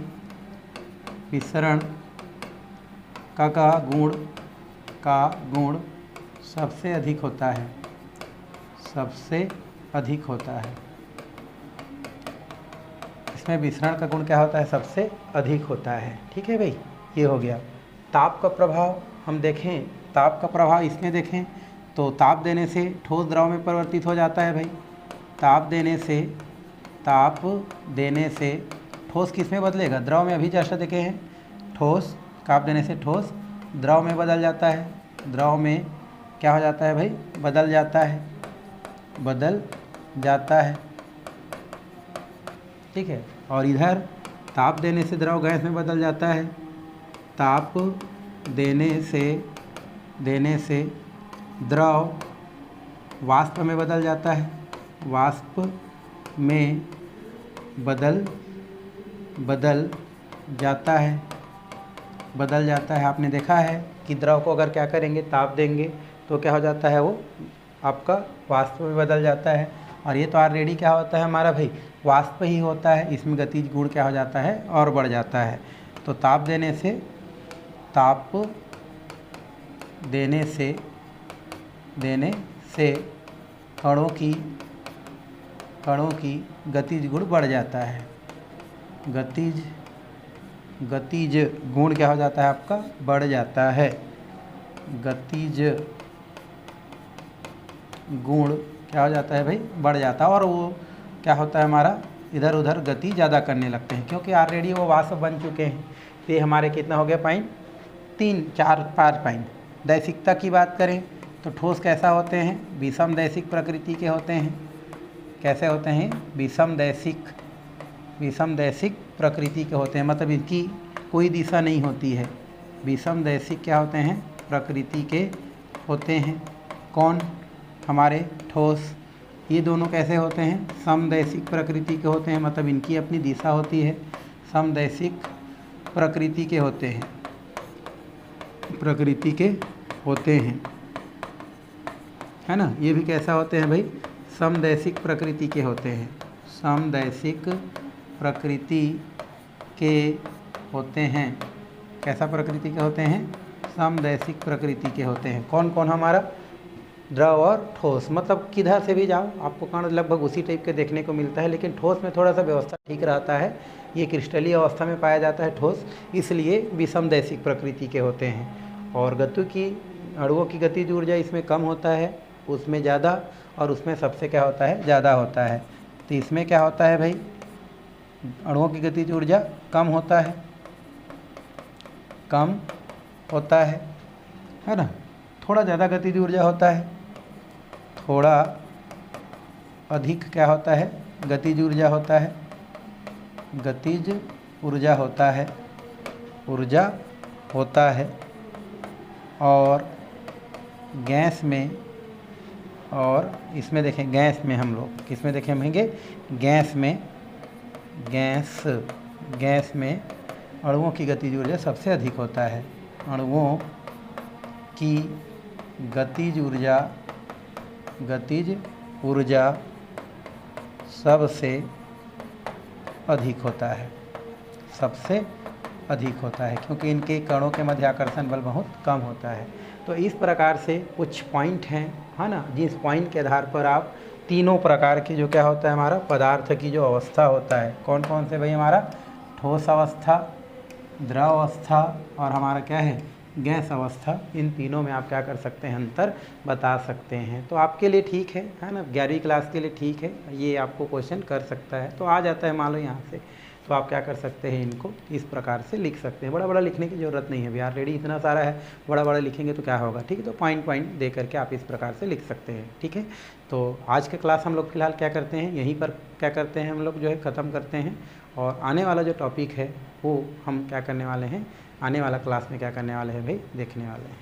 विसरण का गुण सबसे अधिक होता है, सबसे अधिक होता है। इसमें विसरण का गुण क्या होता है, सबसे अधिक होता है। ठीक है भाई, ये हो गया। ताप का प्रभाव हम देखें, ताप का प्रभाव इसमें देखें तो ताप देने से ठोस द्रव में परिवर्तित हो जाता है भाई। ताप देने से ठोस किस में बदलेगा, द्रव में। अभी जैसा देखे हैं, ठोस, ताप देने से ठोस द्रव में बदल जाता है, द्रव में क्या हो जाता है भाई, बदल जाता है, बदल जाता है। ठीक है, और इधर ताप देने से द्रव गैस में बदल जाता है, ताप देने से द्रव वाष्प में बदल जाता है, वाष्प में बदल जाता है। आपने देखा है कि द्रव को अगर क्या करेंगे, ताप देंगे तो क्या हो जाता है, वो आपका वाष्प में बदल जाता है। और ये तो ऑलरेडी क्या होता है हमारा भाई, वाष्प ही होता है, इसमें गतिज गुण क्या हो जाता है, और बढ़ जाता है। तो ताप देने से कणों की गतिज गुण बढ़ जाता है, गतिज गुण क्या हो जाता है आपका, बढ़ जाता है। गतिज गुण क्या हो जाता है भाई, बढ़ जाता है। और वो क्या होता है हमारा, इधर उधर गति ज़्यादा करने लगते हैं, क्योंकि ऑलरेडी वो वाष्प बन चुके हैं। तो ये हमारे कितना हो गया पॉइंट, 3 4 5 पॉइंट। दैसिकता की बात करें तो ठोस कैसा होते हैं, विषम दैसिक प्रकृति के होते हैं। कैसे होते हैं, विषम दैसिक प्रकृति के होते हैं, मतलब इनकी कोई दिशा नहीं होती है। विषम दैसिक क्या होते हैं, प्रकृति के होते हैं। कौन, हमारे ठोस। ये दोनों कैसे होते हैं, समदैशिक प्रकृति के होते हैं, मतलब इनकी अपनी दिशा होती है, समदैशिक प्रकृति के होते हैं, प्रकृति के होते हैं, है ना। ये भी कैसा होते हैं भाई, समदैशिक प्रकृति के होते हैं, समदैशिक प्रकृति के होते हैं। कैसा प्रकृति के होते हैं, समदैशिक प्रकृति के होते हैं। कौन कौन, हमारा द्रव और ठोस, मतलब किधर से भी जाओ आपको कण लगभग उसी टाइप के देखने को मिलता है, लेकिन ठोस में थोड़ा सा व्यवस्था ठीक रहता है। ये क्रिस्टलीय अवस्था में पाया जाता है ठोस, इसलिए विषम दैशिक प्रकृति के होते हैं। और गति की, अणुओं की गतिज ऊर्जा इसमें कम होता है, उसमें ज़्यादा, और उसमें सबसे क्या होता है, ज़्यादा होता है। तो इसमें क्या होता है भाई, अणुओं की गतिज ऊर्जा कम होता है, कम होता है ना। थोड़ा ज़्यादा गतिज ऊर्जा होता है, थोड़ा अधिक क्या होता है, गतिज ऊर्जा होता है, गतिज ऊर्जा होता है, ऊर्जा होता है। और गैस में, और इसमें देखें गैस में, हम लोग किसमें देखें होंगे, गैस में, गैस में अणुओं की गतिज ऊर्जा सबसे अधिक होता है। अणुओं की गतिज ऊर्जा सबसे अधिक होता है, सबसे अधिक होता है, क्योंकि इनके कणों के मध्य आकर्षण बल बहुत कम होता है। तो इस प्रकार से कुछ पॉइंट हैं, है ना, जिस पॉइंट के आधार पर आप तीनों प्रकार की जो क्या होता है, हमारा पदार्थ की जो अवस्था होता है, कौन कौन से भाई, हमारा ठोस अवस्था, द्रव अवस्था, और हमारा क्या है, गैस अवस्था, इन तीनों में आप क्या कर सकते हैं, अंतर बता सकते हैं। तो आपके लिए ठीक है ना, 11वीं क्लास के लिए ठीक है, ये आपको क्वेश्चन कर सकता है। तो आ जाता है मान लो यहाँ से, तो आप क्या कर सकते हैं, इनको इस प्रकार से लिख सकते हैं। बड़ा बड़ा लिखने की ज़रूरत नहीं है, अभी ऑलरेडी इतना सारा है, बड़ा बड़ा लिखेंगे तो क्या होगा, ठीक है। तो पॉइंट पॉइंट दे करके आप इस प्रकार से लिख सकते हैं, ठीक है। तो आज के क्लास हम लोग फिलहाल क्या करते हैं, यहीं पर क्या करते हैं, हम लोग जो है ख़त्म करते हैं। और आने वाला जो टॉपिक है वो हम क्या करने वाले हैं, आने वाला क्लास में क्या करने वाले हैं भाई, देखने वाले हैं।